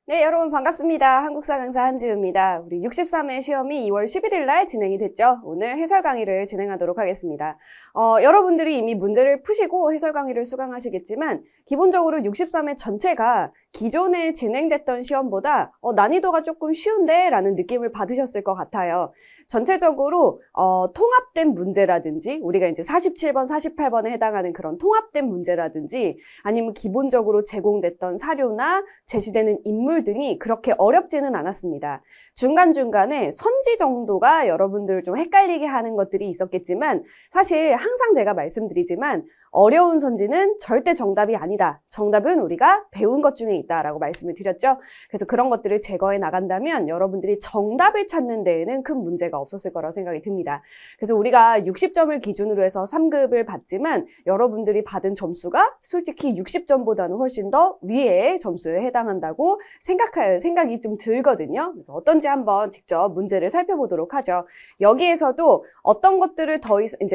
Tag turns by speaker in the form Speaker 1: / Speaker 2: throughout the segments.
Speaker 1: 네, 여러분 반갑습니다. 한국사 강사 한지우입니다. 우리 63회 시험이 2월 11일 날 진행이 됐죠. 오늘 해설 강의를 진행하도록 하겠습니다. 여러분들이 이미 문제를 푸시고 해설 강의를 수강하시겠지만 기본적으로 63회 전체가 기존에 진행됐던 시험보다 난이도가 조금 쉬운데 라는 느낌을 받으셨을 것 같아요. 전체적으로 통합된 문제라든지 우리가 이제 47번, 48번에 해당하는 그런 통합된 문제라든지 아니면 기본적으로 제공됐던 사료나 제시되는 인물 등이 그렇게 어렵지는 않았습니다. 중간중간에 선지 정도가 여러분들 좀 헷갈리게 하는 것들이 있었겠지만 사실 항상 제가 말씀드리지만 어려운 선지는 절대 정답이 아니다. 정답은 우리가 배운 것 중에 있다라고 말씀을 드렸죠. 그래서 그런 것들을 제거해 나간다면 여러분들이 정답을 찾는 데에는 큰 문제가 없었을 거라고 생각이 듭니다. 그래서 우리가 60점을 기준으로 해서 3급을 받지만 여러분들이 받은 점수가 솔직히 60점보다는 훨씬 더 위의 점수에 해당한다고 생각이 좀 들거든요. 그래서 어떤지 한번 직접 문제를 살펴보도록 하죠. 여기에서도 어떤 것들을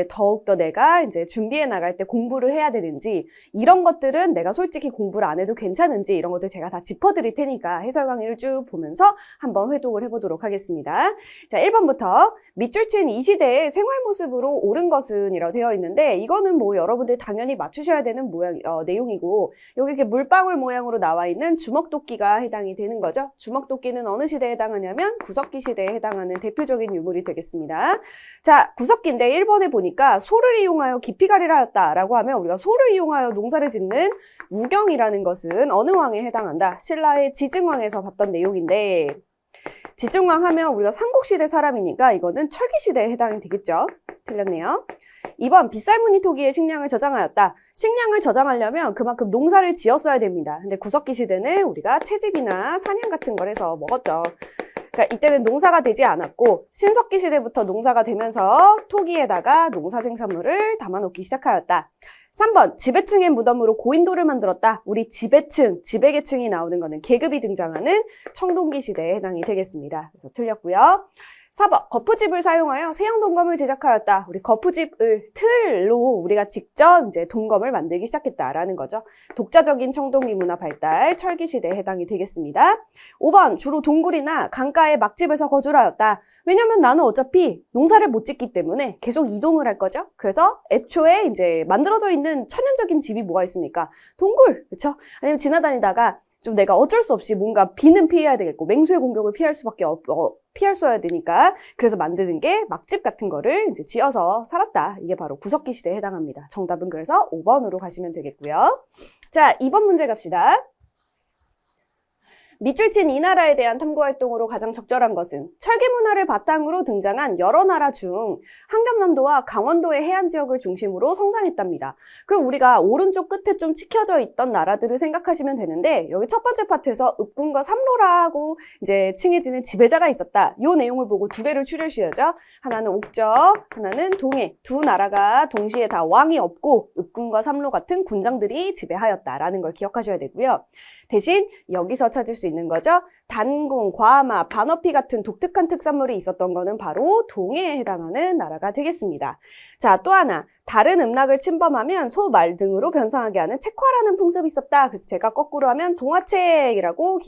Speaker 1: 더욱더 내가 이제 준비해 나갈 때 공부를 해야 되는지 이런 것들은 내가 솔직히 공부를 안 해도 괜찮은지 이런 것들 제가 다 짚어드릴 테니까 해설 강의를 쭉 보면서 한번 회독을 해보도록 하겠습니다. 자, 1번부터 밑줄 친 이 시대의 생활 모습으로 옳은 것은 이라고 되어 있는데 이거는 뭐 여러분들 당연히 맞추셔야 되는 내용이고 여기 이렇게 물방울 모양으로 나와 있는 주먹도끼가 해당이 되는 거죠. 주먹도끼는 어느 시대에 해당하냐면 구석기 시대에 해당하는 대표적인 유물이 되겠습니다. 자, 구석기인데 1번에 보니까 소를 이용하여 깊이가리라 하였다라고 하면 우리가 소를 이용하여 농사를 짓는 우경이라는 것은 어느 왕에 해당한다? 신라의 지증왕에서 봤던 내용인데 지증왕 하면 우리가 삼국시대 사람이니까 이거는 철기시대에 해당이 되겠죠? 틀렸네요. 2번 빗살무늬 토기에 식량을 저장하였다. 식량을 저장하려면 그만큼 농사를 지었어야 됩니다. 근데 구석기 시대는 우리가 채집이나 사냥 같은 걸 해서 먹었죠. 그러니까 이때는 농사가 되지 않았고 신석기 시대부터 농사가 되면서 토기에다가 농사 생산물을 담아놓기 시작하였다. 3번 지배층의 무덤으로 고인돌을 만들었다. 우리 지배층, 지배계층이 나오는 거는 계급이 등장하는 청동기 시대에 해당이 되겠습니다. 그래서 틀렸고요. 4번 거푸집을 사용하여 세형 동검을 제작하였다. 우리 거푸집을 틀로 우리가 직접 이제 동검을 만들기 시작했다라는 거죠. 독자적인 청동기 문화 발달, 철기 시대에 해당이 되겠습니다. 5번 주로 동굴이나 강가의 막집에서 거주를 하였다. 왜냐면 나는 어차피 농사를 못 짓기 때문에 계속 이동을 할 거죠. 그래서 애초에 이제 만들어져 있는 천연적인 집이 뭐가 있습니까? 동굴, 그렇죠? 아니면 지나다니다가 좀 내가 어쩔 수 없이 뭔가 비는 피해야 되겠고 맹수의 공격을 피할 수 해야 되니까 그래서 만드는 게 막집 같은 거를 이제 지어서 살았다. 이게 바로 구석기 시대에 해당합니다. 정답은 그래서 5번으로 가시면 되겠고요. 자, 2번 문제 갑시다. 밑줄 친 이 나라에 대한 탐구활동으로 가장 적절한 것은 철기 문화를 바탕으로 등장한 여러 나라 중 한감남도와 강원도의 해안 지역을 중심으로 성장했답니다. 그럼 우리가 오른쪽 끝에 좀 찍혀져 있던 나라들을 생각하시면 되는데 여기 첫 번째 파트에서 읍군과 삼로라고 이제 칭해지는 지배자가 있었다. 이 내용을 보고 두 개를 추려주셔야죠. 하나는 옥적, 하나는 동해. 두 나라가 동시에 다 왕이 없고 읍군과 삼로 같은 군장들이 지배하였다라는 걸 기억하셔야 되고요. 대신 여기서 찾을 수 있는 거죠. 단궁, 과마, 반어피 같은 독특한 특산물이 있었던 거는 바로 동해에 해당하는 나라가 되겠습니다. 자, 또 하나. 다른 음락을 침범하면 소, 말 등으로 변상하게 하는 책화라는 풍습이 있었다. 그래서 제가 거꾸로 하면 동화책이라고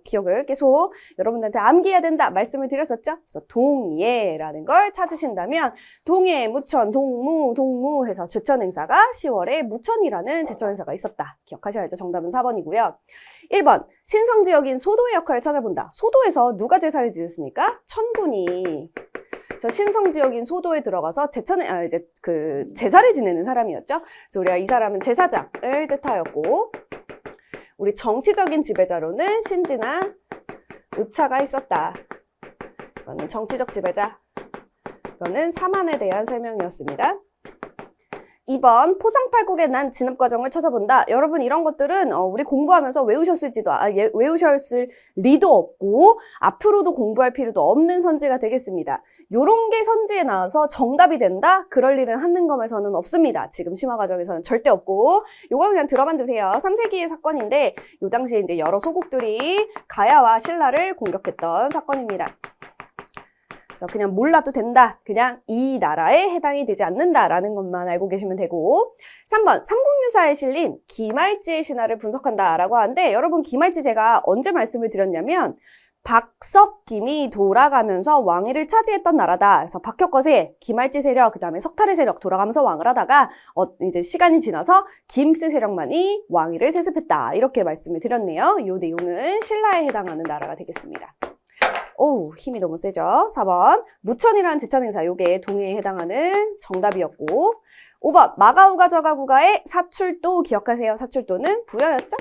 Speaker 1: 기억을 계속 여러분들한테 암기해야 된다 말씀을 드렸었죠. 그래서 동예라는 걸 찾으신다면 동해, 무천, 동무 해서 제천 행사가 10월에 무천이라는 제천 행사가 있었다. 기억하셔야죠. 정답은 4번이고요. 1번 신성 지역인 소도의 역할을 찾아본다. 소도에서 누가 제사를 지냈습니까? 천군이. 저 신성 지역인 소도에 들어가서 제사를 지내는 사람이었죠. 그래서 우리가 이 사람은 제사장을 뜻하였고 우리 정치적인 지배자로는 신지나 읍차가 있었다. 이거는 정치적 지배자. 이거는 사만에 대한 설명이었습니다. 2번 포상팔국의 난 진압 과정을 찾아본다. 여러분 이런 것들은 우리 공부하면서 외우셨을 리도 없고 앞으로도 공부할 필요도 없는 선지가 되겠습니다. 요런 게 선지에 나와서 정답이 된다? 그럴 일은 한능검에서는 없습니다. 지금 심화 과정에서는 절대 없고 요거 그냥 들어만 두세요. 3세기의 사건인데 요 당시에 이제 여러 소국들이 가야와 신라를 공격했던 사건입니다. 그래서 그냥 몰라도 된다. 그냥 이 나라에 해당이 되지 않는다라는 것만 알고 계시면 되고 3번 삼국유사에 실린 기말지의 신화를 분석한다라고 하는데 여러분 기말지 제가 언제 말씀을 드렸냐면 박석김이 돌아가면서 왕위를 차지했던 나라다. 그래서 박혁거세, 기말지 세력, 그 다음에 석탈의 세력 돌아가면서 왕을 하다가 이제 시간이 지나서 김씨 세력만이 왕위를 세습했다. 이렇게 말씀을 드렸네요. 이 내용은 신라에 해당하는 나라가 되겠습니다. 오우, 힘이 너무 세죠? 4번 무천이라는 제천행사, 요게 동해에 해당하는 정답이었고 5번 마가우가 저가구가의 사출도 기억하세요. 사출도는 부여였죠?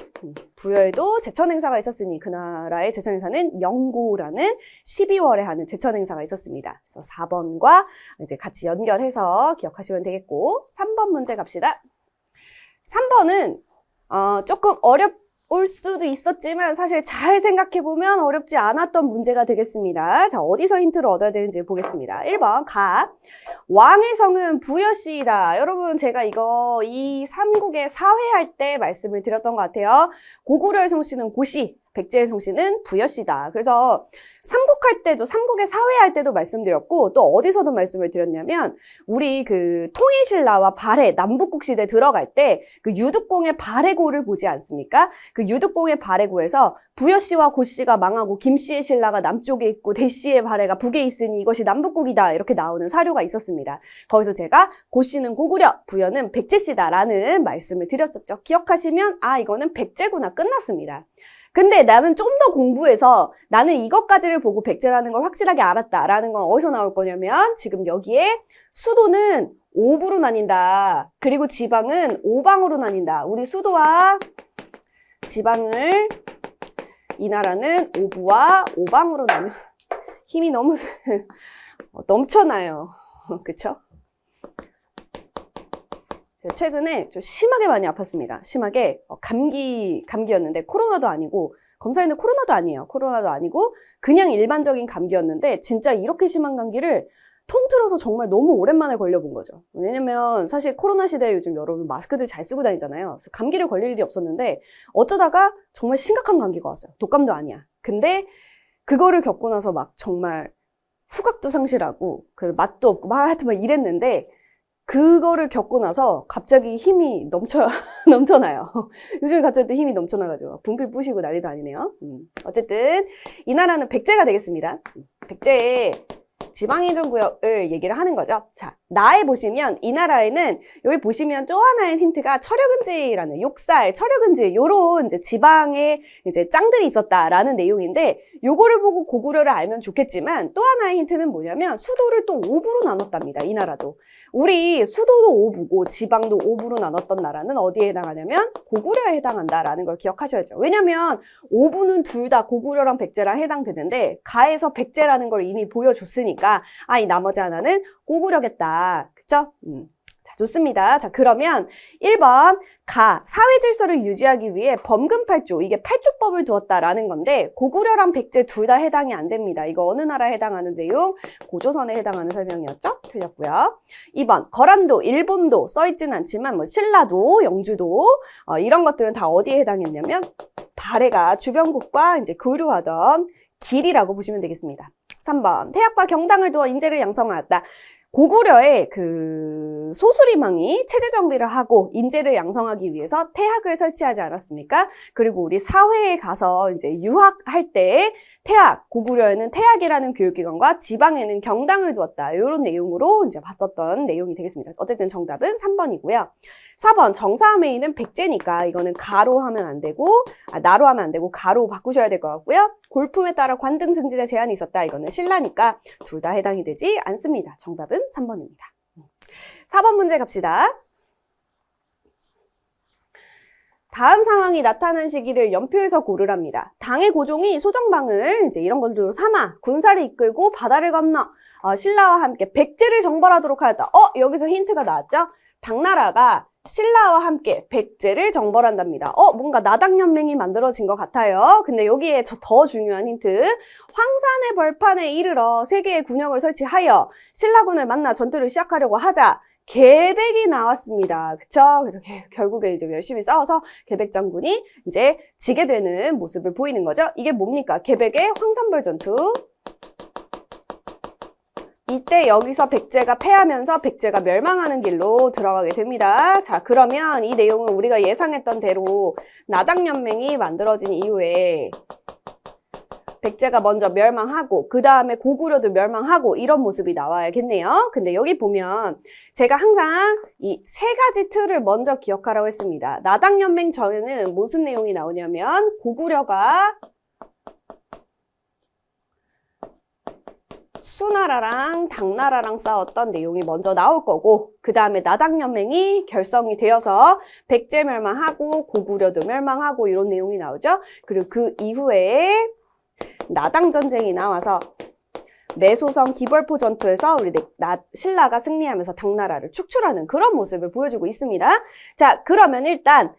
Speaker 1: 부여에도 제천행사가 있었으니 그 나라의 제천행사는 영고라는 12월에 하는 제천행사가 있었습니다. 그래서 4번과 이제 같이 연결해서 기억하시면 되겠고 3번 문제 갑시다. 3번은 조금 어려울 수도 있었지만 사실 잘 생각해보면 어렵지 않았던 문제가 되겠습니다. 자, 어디서 힌트를 얻어야 되는지 보겠습니다. 1번 왕의 성은 부여씨이다. 여러분 제가 이 삼국의 사회할 때 말씀을 드렸던 것 같아요. 고구려의 성씨는 고씨, 백제의 성씨는 부여씨다. 그래서 삼국할 때도, 삼국의 사회할 때도 말씀드렸고 또 어디서도 말씀을 드렸냐면 우리 그 통일신라와 발해, 남북국 시대 들어갈 때 그 유득공의 발해고를 보지 않습니까? 그 유득공의 발해고에서 부여씨와 고씨가 망하고 김씨의 신라가 남쪽에 있고 대씨의 발해가 북에 있으니 이것이 남북국이다. 이렇게 나오는 사료가 있었습니다. 거기서 제가 고씨는 고구려, 부여는 백제씨다라는 말씀을 드렸었죠. 기억하시면 이거는 백제구나 끝났습니다. 근데 나는 좀 더 공부해서 나는 이것까지를 보고 백제라는 걸 확실하게 알았다라는 건 어디서 나올 거냐면 지금 여기에 수도는 오부로 나뉜다. 그리고 지방은 오방으로 나뉜다. 우리 수도와 지방을 이 나라는 오부와 오방으로 나뉘어. 힘이 너무 넘쳐나요. 그쵸? 최근에 좀 심하게 많이 아팠습니다. 심하게 감기였는데 코로나도 아니고 검사했는데 코로나도 아니에요. 코로나도 아니고 그냥 일반적인 감기였는데 진짜 이렇게 심한 감기를 통틀어서 정말 너무 오랜만에 걸려본 거죠. 왜냐면 사실 코로나 시대에 요즘 여러분 마스크들 잘 쓰고 다니잖아요. 그래서 감기를 걸릴 일이 없었는데 어쩌다가 정말 심각한 감기가 왔어요. 독감도 아니야. 근데 그거를 겪고 나서 막 정말 후각도 상실하고 그 맛도 없고 하여튼 막 이랬는데 그거를 겪고 나서 갑자기 힘이 넘쳐나요. 요즘에 갑자기 또 힘이 넘쳐나가지고 분필 부시고 난리도 아니네요. 어쨌든 이 나라는 백제가 되겠습니다. 백제의 지방행정구역을 얘기를 하는 거죠. 자, 나에 보시면 이 나라에는 여기 보시면 또 하나의 힌트가 철여근지라는 욕살, 철여근지 요런 이제 지방에 이제 짱들이 있었다라는 내용인데 요거를 보고 고구려를 알면 좋겠지만 또 하나의 힌트는 뭐냐면 수도를 또 오부로 나눴답니다. 이 나라도. 우리 수도도 오부고 지방도 오부로 나눴던 나라는 어디에 해당하냐면 고구려에 해당한다라는 걸 기억하셔야죠. 왜냐면 오부는 둘 다 고구려랑 백제랑 해당되는데 가에서 백제라는 걸 이미 보여줬으니까 이 나머지 하나는 고구려겠다. 그쵸? 자, 좋습니다. 자, 그러면 1번 사회 질서를 유지하기 위해 범근 8조, 이게 8조법을 두었다라는 건데 고구려랑 백제 둘 다 해당이 안 됩니다. 이거 어느 나라에 해당하는 내용? 고조선에 해당하는 설명이었죠? 틀렸고요. 2번 거란도, 일본도 써있진 않지만 뭐 신라도, 영주도 이런 것들은 다 어디에 해당했냐면 발해가 주변국과 이제 교류하던 길이라고 보시면 되겠습니다. 3번 태학과 경당을 두어 인재를 양성하였다. 고구려의 그 소수리망이 체제 정비를 하고 인재를 양성하기 위해서 태학을 설치하지 않았습니까? 그리고 우리 사회에 가서 이제 유학할 때 고구려에는 태학이라는 교육기관과 지방에는 경당을 두었다. 이런 내용으로 이제 봤었던 내용이 되겠습니다. 어쨌든 정답은 3번이고요. 4번 정사함에 있는 백제니까 이거는 가로 하면 안 되고 나로 하면 안 되고 가로 바꾸셔야 될 것 같고요. 골품에 따라 관등 승진에 제한이 있었다. 이거는 신라니까 둘 다 해당이 되지 않습니다. 정답은 3번입니다. 4번 문제 갑시다. 다음 상황이 나타난 시기를 연표해서 고르랍니다. 당의 고종이 소정방을 이제 이런 것들로 삼아 군사를 이끌고 바다를 건너 신라와 함께 백제를 정벌하도록 하였다. 여기서 힌트가 나왔죠? 당나라가 신라와 함께 백제를 정벌한답니다. 뭔가 나당연맹이 만들어진 것 같아요. 근데 여기에 더 중요한 힌트. 황산의 벌판에 이르러 세 개의 군역을 설치하여 신라군을 만나 전투를 시작하려고 하자 계백이 나왔습니다. 그쵸? 그래서 결국에 이제 열심히 싸워서 계백 장군이 이제 지게 되는 모습을 보이는 거죠. 이게 뭡니까? 계백의 황산벌 전투. 이때 여기서 백제가 패하면서 백제가 멸망하는 길로 들어가게 됩니다. 자, 그러면 이 내용은 우리가 예상했던 대로 나당연맹이 만들어진 이후에 백제가 먼저 멸망하고 그 다음에 고구려도 멸망하고 이런 모습이 나와야겠네요. 근데 여기 보면 제가 항상 이 세 가지 틀을 먼저 기억하라고 했습니다. 나당연맹 전에는 무슨 내용이 나오냐면 고구려가 수나라랑 당나라랑 싸웠던 내용이 먼저 나올 거고 그 다음에 나당연맹이 결성이 되어서 백제 멸망하고 고구려도 멸망하고 이런 내용이 나오죠. 그리고 그 이후에 나당전쟁이 나와서 내소성 기벌포 전투에서 우리 신라가 승리하면서 당나라를 축출하는 그런 모습을 보여주고 있습니다. 자, 그러면 일단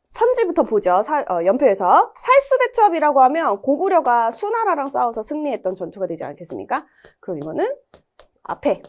Speaker 1: 선지부터 보죠. 연표에서 살수대첩이라고 하면 고구려가 수나라랑 싸워서 승리했던 전투가 되지 않겠습니까? 그럼 이거는 앞에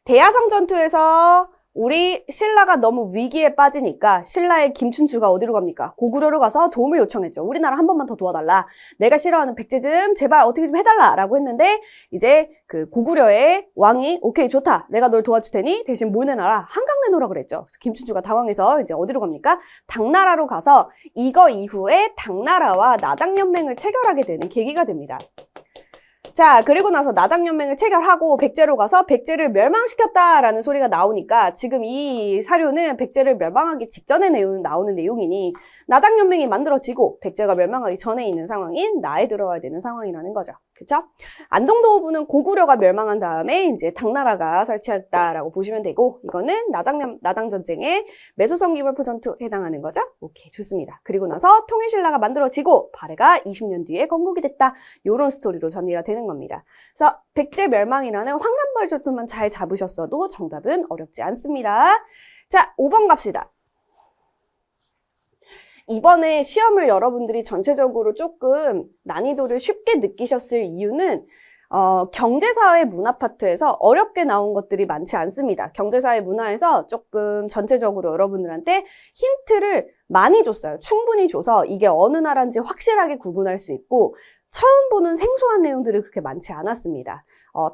Speaker 1: 대야성 전투에서 우리 신라가 너무 위기에 빠지니까 신라의 김춘추가 어디로 갑니까? 고구려로 가서 도움을 요청했죠. 우리나라 한 번만 더 도와달라. 내가 싫어하는 백제 좀 제발 어떻게 좀 해달라 라고 했는데 이제 그 고구려의 왕이 오케이 좋다. 내가 널 도와줄 테니 대신 뭘 내놔라. 한강 내놓으라 그랬죠. 그래서 김춘추가 당황해서 이제 어디로 갑니까? 당나라로 가서 이거 이후에 당나라와 나당연맹을 체결하게 되는 계기가 됩니다. 자, 그리고 나서 나당연맹을 체결하고 백제로 가서 백제를 멸망시켰다라는 소리가 나오니까 지금 이 사료는 백제를 멸망하기 직전에 나오는 내용이니 나당연맹이 만들어지고 백제가 멸망하기 전에 있는 상황인 나에 들어와야 되는 상황이라는 거죠. 그쵸? 안동도호부는 고구려가 멸망한 다음에 이제 당나라가 설치했다라고 보시면 되고 이거는 나당전쟁의 매소성기벌포 전투 해당하는 거죠. 오케이, 좋습니다. 그리고 나서 통일신라가 만들어지고 발해가 20년 뒤에 건국이 됐다. 요런 스토리로 전개가 되는 겁니다. 그래서 백제 멸망이라는 황산벌 전투만 잘 잡으셨어도 정답은 어렵지 않습니다. 자, 5번 갑시다. 이번에 시험을 여러분들이 전체적으로 조금 난이도를 쉽게 느끼셨을 이유는 경제사회 문화 파트에서 어렵게 나온 것들이 많지 않습니다. 경제사회 문화에서 조금 전체적으로 여러분들한테 힌트를 많이 줬어요. 충분히 줘서 이게 어느 나라인지 확실하게 구분할 수 있고 처음 보는 생소한 내용들이 그렇게 많지 않았습니다.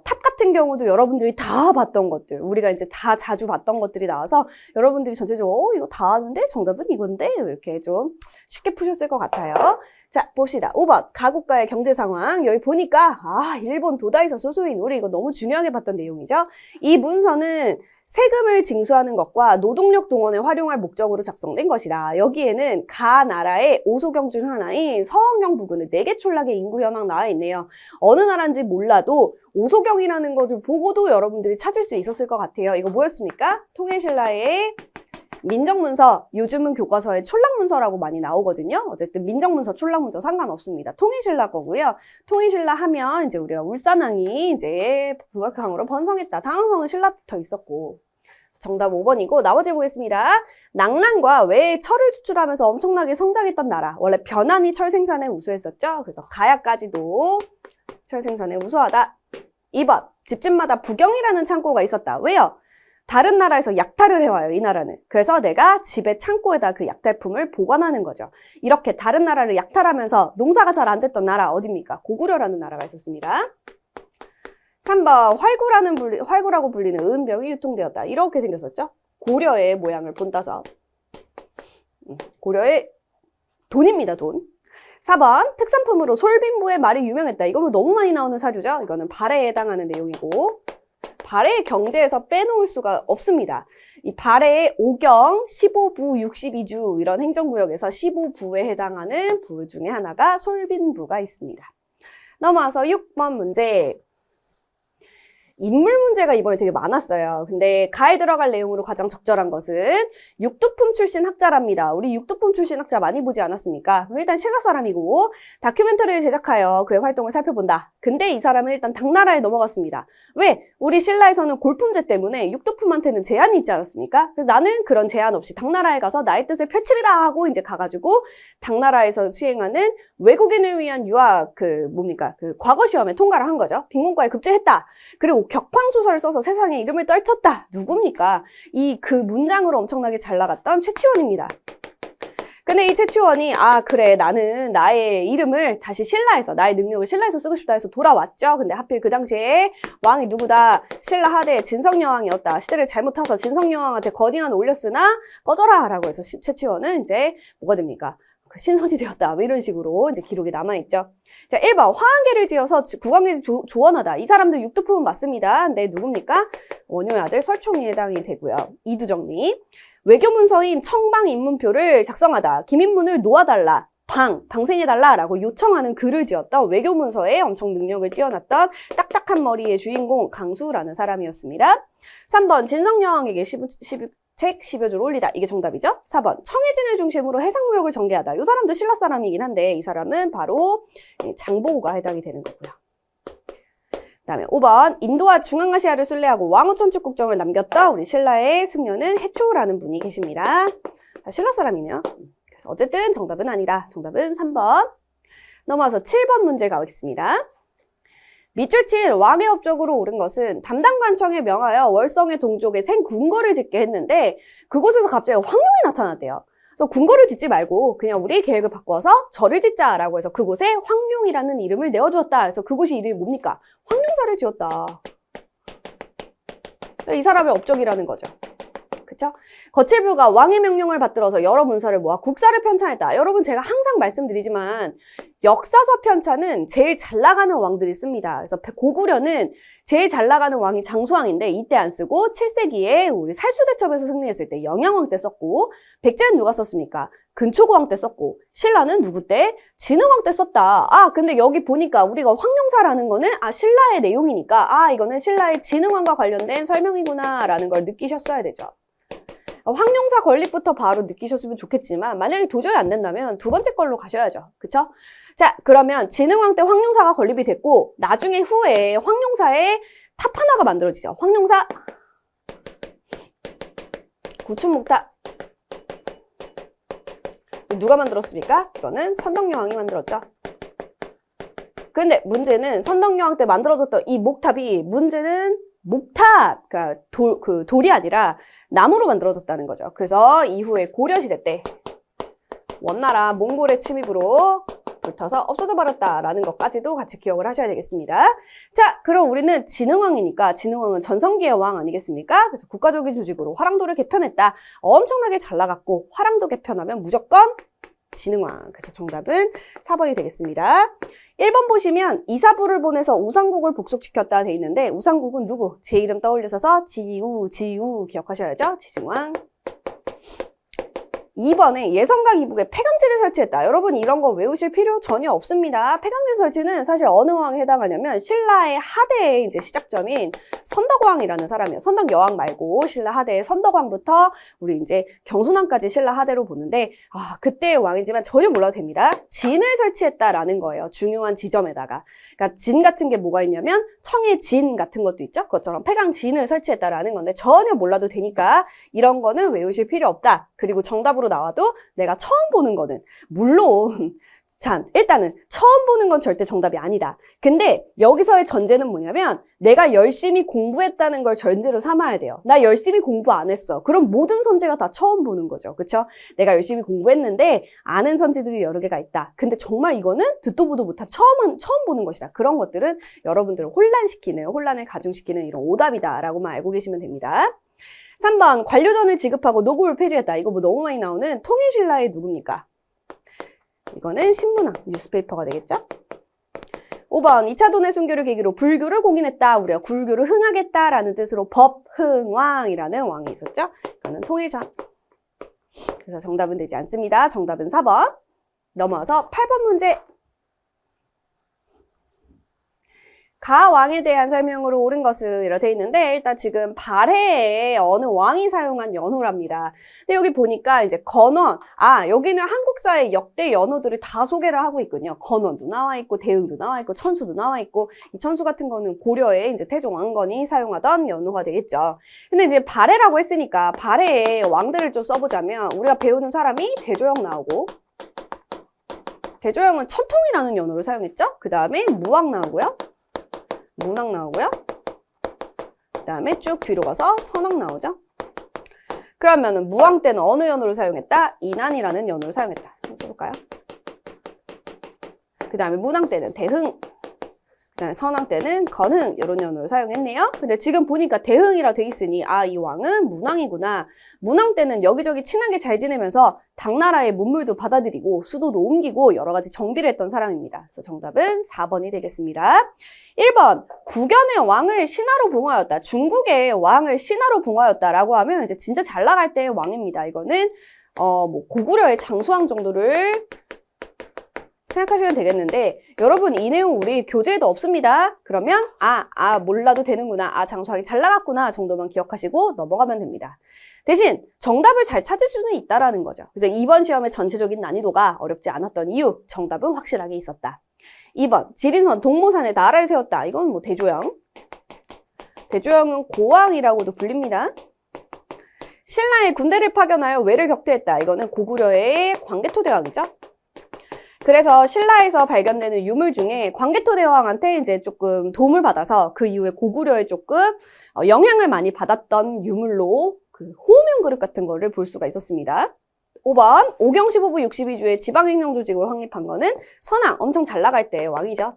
Speaker 1: 탑 같은 경우도 여러분들이 다 봤던 것들, 우리가 이제 다 자주 봤던 것들이 나와서 여러분들이 전체적으로 이거 다 아는데 정답은 이건데 이렇게 좀 쉽게 푸셨을 것 같아요. 자, 봅시다. 5번 가국가의 경제 상황. 여기 보니까 일본 도다이사 소수인 우리 이거 너무 중요하게 봤던 내용이죠. 이 문서는 세금을 징수하는 것과 노동력 동원에 활용할 목적으로 작성된 것이다. 여기에는 가 나라의 오소경 중 하나인 서원경 부근의 4개 촌락의 인구 현황 나와 있네요. 어느 나라인지 몰라도 오소경이라는 것을 보고도 여러분들이 찾을 수 있었을 것 같아요. 이거 뭐였습니까? 통일신라의 민정문서, 요즘은 교과서에 촌락문서라고 많이 나오거든요. 어쨌든 민정문서, 촌락문서 상관없습니다. 통일신라 거고요. 통일신라 하면 이제 우리가 울산왕이 이제 북악항으로 번성했다. 당황성은 신라부터 있었고. 정답 5번이고 나머지 보겠습니다. 낙랑과 외에 철을 수출하면서 엄청나게 성장했던 나라. 원래 변한이 철 생산에 우수했었죠. 그래서 가야까지도 철 생산에 우수하다. 2번 집집마다 부경이라는 창고가 있었다. 왜요? 다른 나라에서 약탈을 해와요, 이 나라는. 그래서 내가 집에 창고에다 그 약탈품을 보관하는 거죠. 이렇게 다른 나라를 약탈하면서 농사가 잘 안 됐던 나라 어디입니까? 고구려라는 나라가 있었습니다. 3번 활구라고 불리는 은병이 유통되었다. 이렇게 생겼었죠. 고려의 모양을 본따서 고려의 돈입니다, 돈. 4번 특산품으로 솔빈부의 말이 유명했다. 이거는 너무 많이 나오는 사료죠. 이거는 발해에 해당하는 내용이고 발해의 경제에서 빼놓을 수가 없습니다. 이 발해의 오경, 15부, 62주 이런 행정구역에서 15부에 해당하는 부 중에 하나가 솔빈부가 있습니다. 넘어와서 6번 문제. 인물 문제가 이번에 되게 많았어요. 근데 가에 들어갈 내용으로 가장 적절한 것은 육두품 출신 학자랍니다. 우리 육두품 출신 학자 많이 보지 않았습니까? 그럼 일단 신라 사람이고 다큐멘터리를 제작하여 그의 활동을 살펴본다. 근데 이 사람은 일단 당나라에 넘어갔습니다. 왜? 우리 신라에서는 골품제 때문에 육두품한테는 제한이 있지 않았습니까? 그래서 나는 그런 제한 없이 당나라에 가서 나의 뜻을 펼치리라 하고 이제 가가지고 당나라에서 수행하는 외국인을 위한 유학 과거 시험에 통과를 한 거죠. 빈곤과에 급제했다. 그리고 격황소설을 써서 세상에 이름을 떨쳤다. 누굽니까? 그 문장으로 엄청나게 잘 나갔던 최치원입니다. 근데 이 최치원이 그래 나는 나의 이름을 다시 신라에서 나의 능력을 신라에서 쓰고 싶다 해서 돌아왔죠. 근데 하필 그 당시에 왕이 누구다? 신라 하대의 진성여왕이었다. 시대를 잘못 타서 진성여왕한테 건의안을 올렸으나 꺼져라 라고 해서 최치원은 이제 뭐가 됩니까? 신선이 되었다. 뭐 이런 식으로 이제 기록이 남아있죠. 자, 1번. 화한계를 지어서 국왕에게 조언하다. 이 사람들 육두품은 맞습니다. 근데 누굽니까? 원효의 아들 설총이 해당이 되고요. 이두정리. 외교문서인 청방인문표를 작성하다. 김인문을 놓아달라. 방생해달라 라고 요청하는 글을 지었던 외교문서에 엄청 능력을 뛰어났던 딱딱한 머리의 주인공 강수라는 사람이었습니다. 3번. 진성여왕에게 책 10여조를 올리다. 이게 정답이죠? 4번. 청해진을 중심으로 해상무역을 전개하다. 이 사람도 신라 사람이긴 한데 이 사람은 바로 장보고가 해당이 되는 거고요. 그다음에 5번. 인도와 중앙아시아를 순례하고 왕후천축 국정을 남겼던 우리 신라의 승려는 해초라는 분이 계십니다. 신라 사람이네요. 그래서 어쨌든 정답은 아니다. 정답은 3번. 넘어와서 7번 문제 가겠습니다. 밑줄 친 왕의 업적으로 오른 것은 담당관청에 명하여 월성의 동쪽에 생궁궐을 짓게 했는데 그곳에서 갑자기 황룡이 나타났대요. 그래서 궁궐을 짓지 말고 그냥 우리 계획을 바꿔서 절을 짓자라고 해서 그곳에 황룡이라는 이름을 내어주었다. 그래서 그곳이 이름이 뭡니까? 황룡사를 지었다. 이 사람의 업적이라는 거죠. 그쵸? 거칠부가 왕의 명령을 받들어서 여러 문서를 모아 국사를 편찬했다. 여러분 제가 항상 말씀드리지만 역사서 편찬은 제일 잘 나가는 왕들이 씁니다. 그래서 고구려는 제일 잘 나가는 왕이 장수왕인데 이때 안 쓰고 7세기에 우리 살수대첩에서 승리했을 때 영양왕 때 썼고 백제는 누가 썼습니까? 근초고왕 때 썼고 신라는 누구 때? 진흥왕 때 썼다. 근데 여기 보니까 우리가 황룡사라는 거는 신라의 내용이니까 이거는 신라의 진흥왕과 관련된 설명이구나 라는 걸 느끼셨어야 되죠. 황룡사 건립부터 바로 느끼셨으면 좋겠지만 만약에 도저히 안 된다면 두 번째 걸로 가셔야죠. 그쵸? 자, 그러면 진흥왕 때 황룡사가 건립이 됐고 나중에 후에 황룡사의 탑 하나가 만들어지죠. 황룡사 구춘목탑 누가 만들었습니까? 이거는 선덕여왕이 만들었죠. 근데 문제는 선덕여왕 때 만들어졌던 이 목탑이 문제는 목탑, 그러니까 돌이 아니라 나무로 만들어졌다는 거죠. 그래서 이후에 고려시대 때 원나라 몽골의 침입으로 불타서 없어져 버렸다라는 것까지도 같이 기억을 하셔야 되겠습니다. 자, 그럼 우리는 진흥왕이니까 진흥왕은 전성기의 왕 아니겠습니까? 그래서 국가적인 조직으로 화랑도를 개편했다. 엄청나게 잘 나갔고 화랑도 개편하면 무조건 진흥왕. 그래서 정답은 4번이 되겠습니다. 1번 보시면 이사부를 보내서 우상국을 복속시켰다 돼 있는데 우상국은 누구? 제 이름 떠올려서 지우 기억하셔야죠. 지승왕. 2번에 예성강 이북에 폐강지를 설치했다. 여러분 이런 거 외우실 필요 전혀 없습니다. 폐강지 설치는 사실 어느 왕에 해당하냐면 신라의 하대의 이제 시작점인 선덕왕이라는 사람이에요. 선덕여왕 말고 신라 하대의 선덕왕부터 우리 이제 경순왕까지 신라 하대로 보는데 그때의 왕이지만 전혀 몰라도 됩니다. 진을 설치했다라는 거예요. 중요한 지점에다가. 그러니까 진 같은 게 뭐가 있냐면 청의 진 같은 것도 있죠. 그것처럼 폐강진을 설치했다라는 건데 전혀 몰라도 되니까 이런 거는 외우실 필요 없다. 그리고 정답으로 나와도 내가 처음 보는 거는 물론 참 일단은 처음 보는 건 절대 정답이 아니다. 근데 여기서의 전제는 뭐냐면 내가 열심히 공부했다는 걸 전제로 삼아야 돼요. 나 열심히 공부 안 했어. 그럼 모든 선지가 다 처음 보는 거죠. 그쵸? 내가 열심히 공부했는데 아는 선지들이 여러 개가 있다. 근데 정말 이거는 듣도 보도 못한 처음 보는 것이다. 그런 것들은 여러분들을 혼란을 가중시키는 이런 오답이다 라고만 알고 계시면 됩니다. 3번 관료전을 지급하고 노고를 폐지했다. 이거 뭐 너무 많이 나오는 통일신라의 누굽니까? 이거는 신문왕, 뉴스페이퍼가 되겠죠? 5번 2차 도내 순교를 계기로 불교를 공인했다. 우리가 굴교를 흥하겠다라는 뜻으로 법흥왕이라는 왕이 있었죠? 이거는 통일전. 그래서 정답은 되지 않습니다. 정답은 4번. 넘어와서 8번 문제. 가왕에 대한 설명으로 옳은 것은 이렇게 돼 있는데 일단 지금 발해에 어느 왕이 사용한 연호랍니다. 근데 여기 보니까 이제 건원, 여기는 한국사의 역대 연호들을 다 소개를 하고 있군요. 건원도 나와 있고 대응도 나와 있고 천수도 나와 있고 이 천수 같은 거는 고려의 이제 태종 왕건이 사용하던 연호가 되겠죠. 근데 이제 발해라고 했으니까 발해에 왕들을 좀 써보자면 우리가 배우는 사람이 대조영 나오고 대조영은 천통이라는 연호를 사용했죠. 그 다음에 무왕 나오고요. 문왕 나오고요. 그 다음에 쭉 뒤로 가서 선왕 나오죠. 그러면은 무왕 때는 어느 연호를 사용했다? 인안이라는 연호를 사용했다. 한번 써볼까요? 그 다음에 문왕 때는 대흥, 그 다음에 선왕 때는 건흥 이런 연호를 사용했네요. 근데 지금 보니까 대흥이라 돼 있으니 아, 이 왕은 문왕이구나. 문왕 때는 여기저기 친하게 잘 지내면서 당나라의 문물도 받아들이고 수도도 옮기고 여러 가지 정비를 했던 사람입니다. 그래서 정답은 4번이 되겠습니다. 1번, 북연의 왕을 신하로 봉하였다. 중국의 왕을 신하로 봉하였다라고 하면 이제 진짜 잘 나갈 때의 왕입니다. 이거는 뭐 고구려의 장수왕 정도를 생각하시면 되겠는데 여러분 이 내용 우리 교재에도 없습니다. 그러면 몰라도 되는구나. 장수왕이 잘 나갔구나 정도만 기억하시고 넘어가면 됩니다. 대신 정답을 잘 찾을 수는 있다라는 거죠. 그래서 이번 시험의 전체적인 난이도가 어렵지 않았던 이유 정답은 확실하게 있었다. 2번 지린선 동모산에 나라를 세웠다. 이건 뭐 대조영. 대조영은 고왕이라고도 불립니다. 신라의 군대를 파견하여 외를 격퇴했다. 이거는 고구려의 광개토대왕이죠. 그래서 신라에서 발견되는 유물 중에 광개토대왕한테 이제 조금 도움을 받아서 그 이후에 고구려에 조금 영향을 많이 받았던 유물로 그 호명 그릇 같은 거를 볼 수가 있었습니다. 5번 오경 15부 62주의 지방행정조직을 확립한 거는 선왕, 엄청 잘 나갈 때의 왕이죠.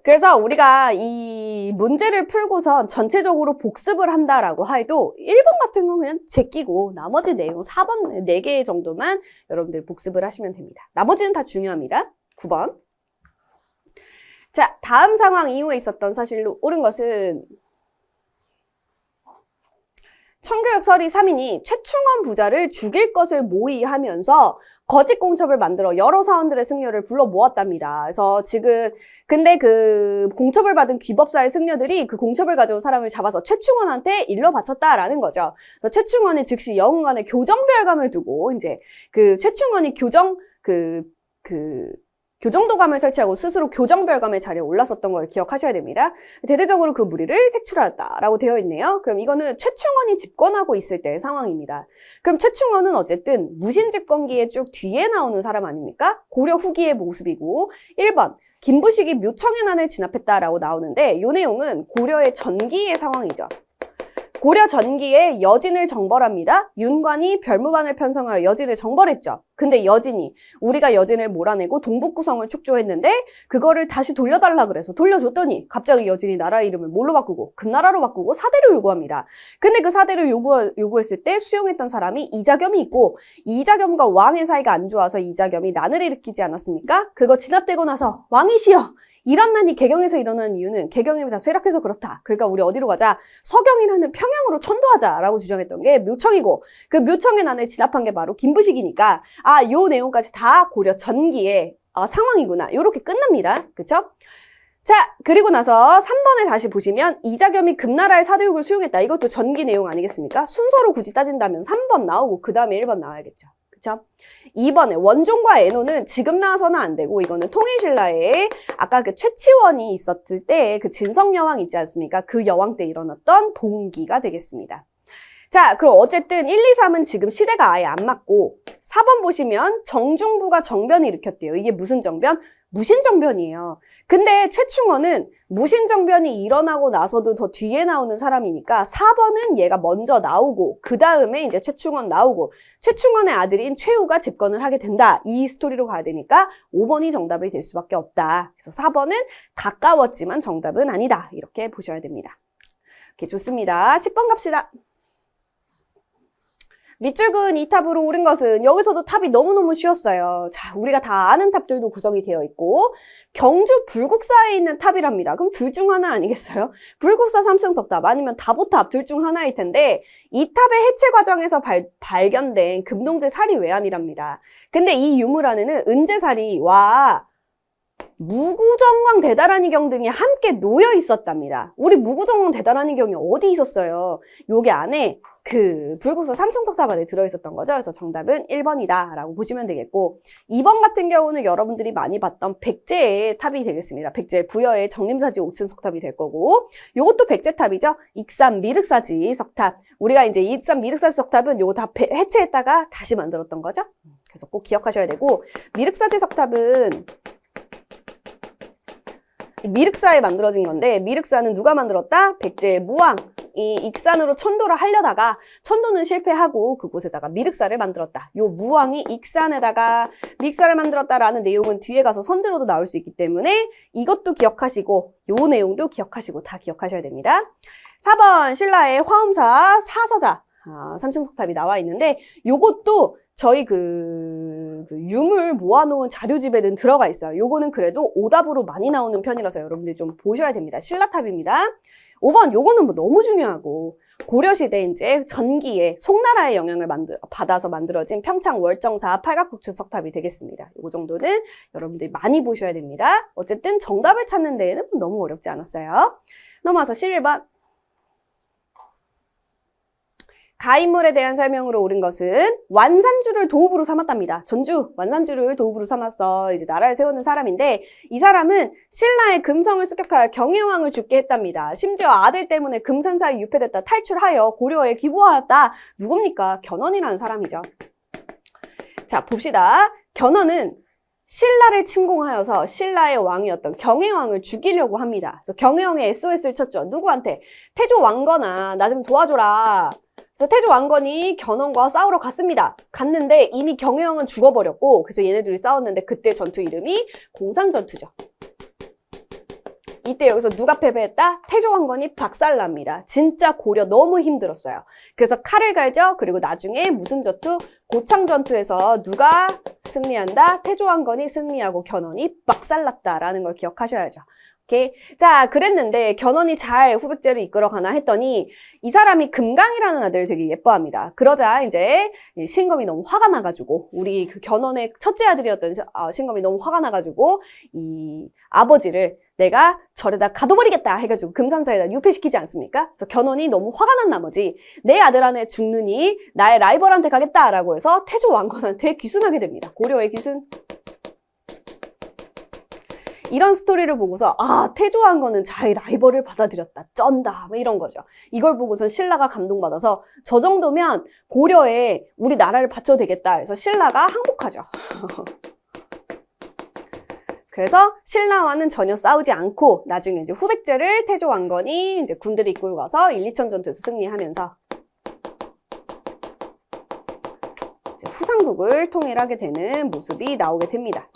Speaker 1: 그래서 우리가 이 문제를 풀고선 전체적으로 복습을 한다라고 해도 1번 같은 건 그냥 제끼고 나머지 내용 4번 4개 정도만 여러분들 복습을 하시면 됩니다. 나머지는 다 중요합니다. 9번. 자, 다음 상황 이후에 있었던 사실로 옳은 것은 청교역 서리 3인이 최충원 부자를 죽일 것을 모의하면서 거짓 공첩을 만들어 여러 사원들의 승려를 불러 모았답니다. 그래서 지금 근데 그 공첩을 받은 귀법사의 승려들이 그 공첩을 가져온 사람을 잡아서 최충원한테 일러 바쳤다라는 거죠. 그래서 최충원이 즉시 영웅간에 교정별감을 두고 이제 그 최충원이 교정도감을 설치하고 스스로 교정별감의 자리에 올랐었던 걸 기억하셔야 됩니다. 대대적으로 그 무리를 색출하였다라고 되어 있네요. 그럼 이거는 최충원이 집권하고 있을 때의 상황입니다. 그럼 최충원은 어쨌든 무신집권기에 쭉 뒤에 나오는 사람 아닙니까? 고려 후기의 모습이고 1번 김부식이 묘청의 난을 진압했다라고 나오는데 이 내용은 고려의 전기의 상황이죠. 고려 전기에 여진을 정벌합니다. 윤관이 별무반을 편성하여 여진을 정벌했죠. 근데 여진이 우리가 여진을 몰아내고 동북구성을 축조했는데 그거를 다시 돌려달라 그래서 돌려줬더니 갑자기 여진이 나라 이름을 뭘로 바꾸고 금나라로 바꾸고 사대를 요구합니다. 근데 그 사대를 요구했을 때 수용했던 사람이 이자겸이 있고 이자겸과 왕의 사이가 안 좋아서 이자겸이 난을 일으키지 않았습니까? 그거 진압되고 나서 왕이시여 이런 난이 개경에서 일어난 이유는 개경이 다 쇠락해서 그렇다. 그러니까 우리 어디로 가자? 서경이라는 평양으로 천도하자라고 주장했던 게 묘청이고 그 묘청의 난을 진압한 게 바로 김부식이니까 요 내용까지 다 고려 전기의 상황이구나. 요렇게 끝납니다. 그쵸? 자, 그리고 나서 3번에 다시 보시면 이자겸이 금나라의 사대육을 수용했다. 이것도 전기 내용 아니겠습니까? 순서로 굳이 따진다면 3번 나오고 그 다음에 1번 나와야겠죠. 그쵸? 2번에 원종과 애노는 지금 나와서는 안 되고 이거는 통일신라에 아까 그 최치원이 있었을 때 그 진성여왕 있지 않습니까? 그 여왕 때 일어났던 동기가 되겠습니다. 자, 그럼 어쨌든 1, 2, 3은 지금 시대가 아예 안 맞고 4번 보시면 정중부가 정변을 일으켰대요. 이게 무슨 정변? 무신정변이에요. 근데 최충원은 무신정변이 일어나고 나서도 더 뒤에 나오는 사람이니까 4번은 얘가 먼저 나오고 그 다음에 이제 최충원 나오고 최충원의 아들인 최후가 집권을 하게 된다. 이 스토리로 가야 되니까 5번이 정답이 될 수밖에 없다. 그래서 4번은 가까웠지만 정답은 아니다. 이렇게 보셔야 됩니다. 오케이, 좋습니다. 10번 갑시다. 밑줄근 2탑으로 오른 것은 여기서도 탑이 너무너무 쉬웠어요. 자, 우리가 다 아는 탑들도 구성이 되어 있고 경주 불국사에 있는 탑이랍니다. 그럼 둘 중 하나 아니겠어요? 불국사 삼성석탑 아니면 다보탑 둘 중 하나일 텐데 이 탑의 해체 과정에서 발견된 금동제 사리 외암이랍니다. 근데 이 유물 안에는 은제사리 무구정왕 대다라니경 등이 함께 놓여 있었답니다. 우리 무구정왕 대다라니경이 어디 있었어요? 여기 안에 그 불국사 삼성석탑 안에 들어있었던 거죠. 그래서 정답은 1번이다 라고 보시면 되겠고 2번 같은 경우는 여러분들이 많이 봤던 백제의 탑이 되겠습니다. 백제 부여의 정림사지 5층 석탑이 될 거고 요것도 백제탑이죠. 익산 미륵사지 석탑. 우리가 이제 익산 미륵사지 석탑은 요거 다 해체했다가 다시 만들었던 거죠. 그래서 꼭 기억하셔야 되고 미륵사지 석탑은 미륵사에 만들어진 건데 미륵사는 누가 만들었다? 백제의 무왕 무왕이 익산으로 천도를 하려다가 천도는 실패하고 그곳에다가 미륵사를 만들었다. 요 무왕이 익산에다가 미륵사를 만들었다라는 내용은 뒤에 가서 선지로도 나올 수 있기 때문에 이것도 기억하시고 요 내용도 기억하시고 다 기억하셔야 됩니다. 4번 신라의 화엄사 사서자 3층 석탑이 나와 있는데 요것도 저희 유물 모아놓은 자료집에는 들어가 있어요. 요거는 그래도 오답으로 많이 나오는 편이라서 여러분들이 좀 보셔야 됩니다. 신라탑입니다. 5번 요거는 뭐 너무 중요하고 고려시대 이제 전기에 송나라의 영향을 받아서 만들어진 평창 월정사 팔각국추 석탑이 되겠습니다. 요거 정도는 여러분들이 많이 보셔야 됩니다. 어쨌든 정답을 찾는 데에는 너무 어렵지 않았어요. 넘어와서 11번. 가인물에 대한 설명으로 옳은 것은 완산주를 도읍으로 삼았답니다. 전주 완산주를 도읍으로 삼아서 이제 나라를 세우는 사람인데 이 사람은 신라의 금성을 습격하여 경혜왕을 죽게 했답니다. 심지어 아들 때문에 금산사에 유폐됐다 탈출하여 고려에 귀부하였다. 누굽니까? 견훤이라는 사람이죠. 자 봅시다. 견훤은 신라를 침공하여서 신라의 왕이었던 경혜왕을 죽이려고 합니다. 그래서 경혜왕의 SOS를 쳤죠. 누구한테? 태조 왕건아 나 좀 도와줘라. 그래서 태조 왕건이 견훤과 싸우러 갔습니다. 갔는데 이미 경혜왕은 죽어버렸고 그래서 얘네들이 싸웠는데 그때 전투 이름이 공산전투죠. 이때 여기서 누가 패배했다? 태조 왕건이 박살납니다. 진짜 고려 너무 힘들었어요. 그래서 칼을 갈죠. 그리고 나중에 무슨 전투? 고창전투에서 누가 승리한다? 태조 왕건이 승리하고 견훤이 박살났다라는 걸 기억하셔야죠. 오케이. 자, 그랬는데 견훤이 잘 후백제를 이끌어가나 했더니 이 사람이 금강이라는 아들을 되게 예뻐합니다. 그러자 이제 신검이 너무 화가 나가지고 우리 그 견훤의 첫째 아들이었던 신검이 너무 화가 나가지고 이 아버지를 내가 절에다 가둬버리겠다 해가지고 금산사에다 유폐시키지 않습니까? 그래서 견훤이 너무 화가 난 나머지 내 아들 안에 죽느니 나의 라이벌한테 가겠다라고 해서 태조 왕건한테 귀순하게 됩니다. 고려의 귀순. 이런 스토리를 보고서 태조 왕건은 자기 라이벌을 받아들였다. 쩐다. 뭐 이런 거죠. 이걸 보고서 신라가 감동받아서 저 정도면 고려에 우리 나라를 바쳐도 되겠다. 그래서 신라가 항복하죠. 그래서 신라와는 전혀 싸우지 않고 나중에 이제 후백제를 태조 왕건이 이제 군대를 이끌고 가서 1, 2천 전투에서 승리하면서 이제 후삼국을 통일하게 되는 모습이 나오게 됩니다.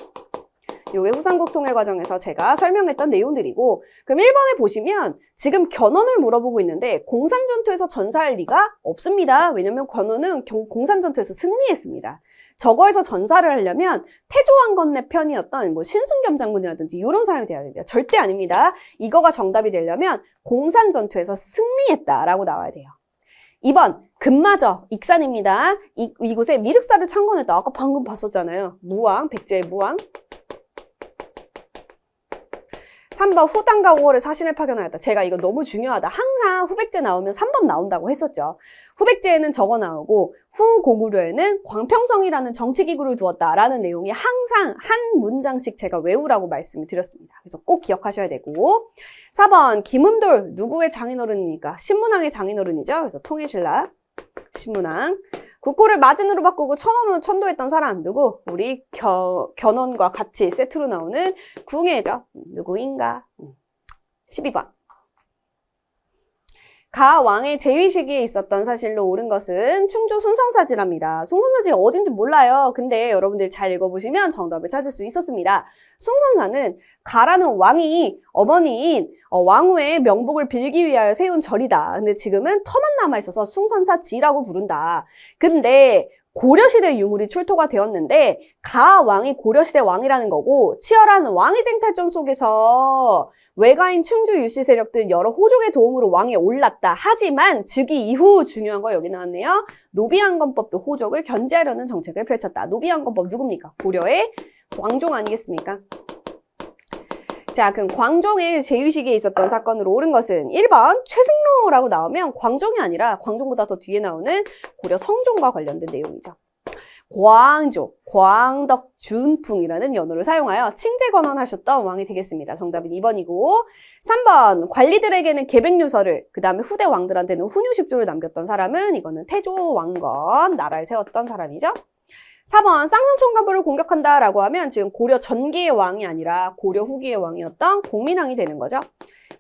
Speaker 1: 요게 후삼국 통일 과정에서 제가 설명했던 내용들이고 그럼 1번에 보시면 지금 견훤을 물어보고 있는데 공산전투에서 전사할 리가 없습니다. 왜냐면 견훤은 공산전투에서 승리했습니다. 저거에서 전사를 하려면 태조 왕건의 편이었던 뭐 신순겸 장군이라든지 이런 사람이 돼야 됩니다. 절대 아닙니다. 이거가 정답이 되려면 공산전투에서 승리했다라고 나와야 돼요. 2번 금마저 익산입니다. 이곳에 미륵사를 창건했다. 아까 방금 봤었잖아요. 무왕, 백제의 무왕. 3번 후당과 5월에 사신을 파견하였다. 제가 이거 너무 중요하다. 항상 후백제 나오면 3번 나온다고 했었죠. 후백제에는 저거 나오고 후고구려에는 광평성이라는 정치기구를 두었다라는 내용이 항상 한 문장씩 제가 외우라고 말씀을 드렸습니다. 그래서 꼭 기억하셔야 되고 4번 김음돌 누구의 장인어른입니까? 신문왕의 장인어른이죠. 그래서 통일신라 신문왕. 국호를 마진으로 바꾸고 천원으로 천도했던 사람 누구? 우리 견훤과 같이 세트로 나오는 궁예죠. 누구인가? 12번. 가 왕의 재위 시기에 있었던 사실로 옳은 것은 충주 숭성사지랍니다. 숭성사지가 어딘지 몰라요. 근데 여러분들 잘 읽어보시면 정답을 찾을 수 있었습니다. 숭성사는 가라는 왕이 어머니인 왕후의 명복을 빌기 위하여 세운 절이다. 근데 지금은 터만 남아있어서 숭성사지라고 부른다. 근데 고려시대 유물이 출토가 되었는데 가 왕이 고려시대 왕이라는 거고 치열한 왕위 쟁탈전 속에서 외가인 충주 유씨 세력들 여러 호족의 도움으로 왕에 올랐다. 하지만 즉위 이후 중요한 거 여기 나왔네요. 노비안건법도 호족을 견제하려는 정책을 펼쳤다. 노비안건법 누굽니까? 고려의 광종 아니겠습니까? 자, 그럼 광종의 제위시기에 있었던 사건으로 옳은 것은 1번 최승로라고 나오면 광종이 아니라 광종보다 더 뒤에 나오는 고려 성종과 관련된 내용이죠. 광조, 광덕준풍이라는 연호를 사용하여 칭제건헌하셨던 왕이 되겠습니다. 정답은 2번이고 3번 관리들에게는 계백료서를 그 다음에 후대 왕들한테는 훈유십조를 남겼던 사람은 이거는 태조 왕건 나라를 세웠던 사람이죠. 4번 쌍성총관부를 공격한다라고 하면 지금 고려 전기의 왕이 아니라 고려 후기의 왕이었던 공민왕이 되는 거죠.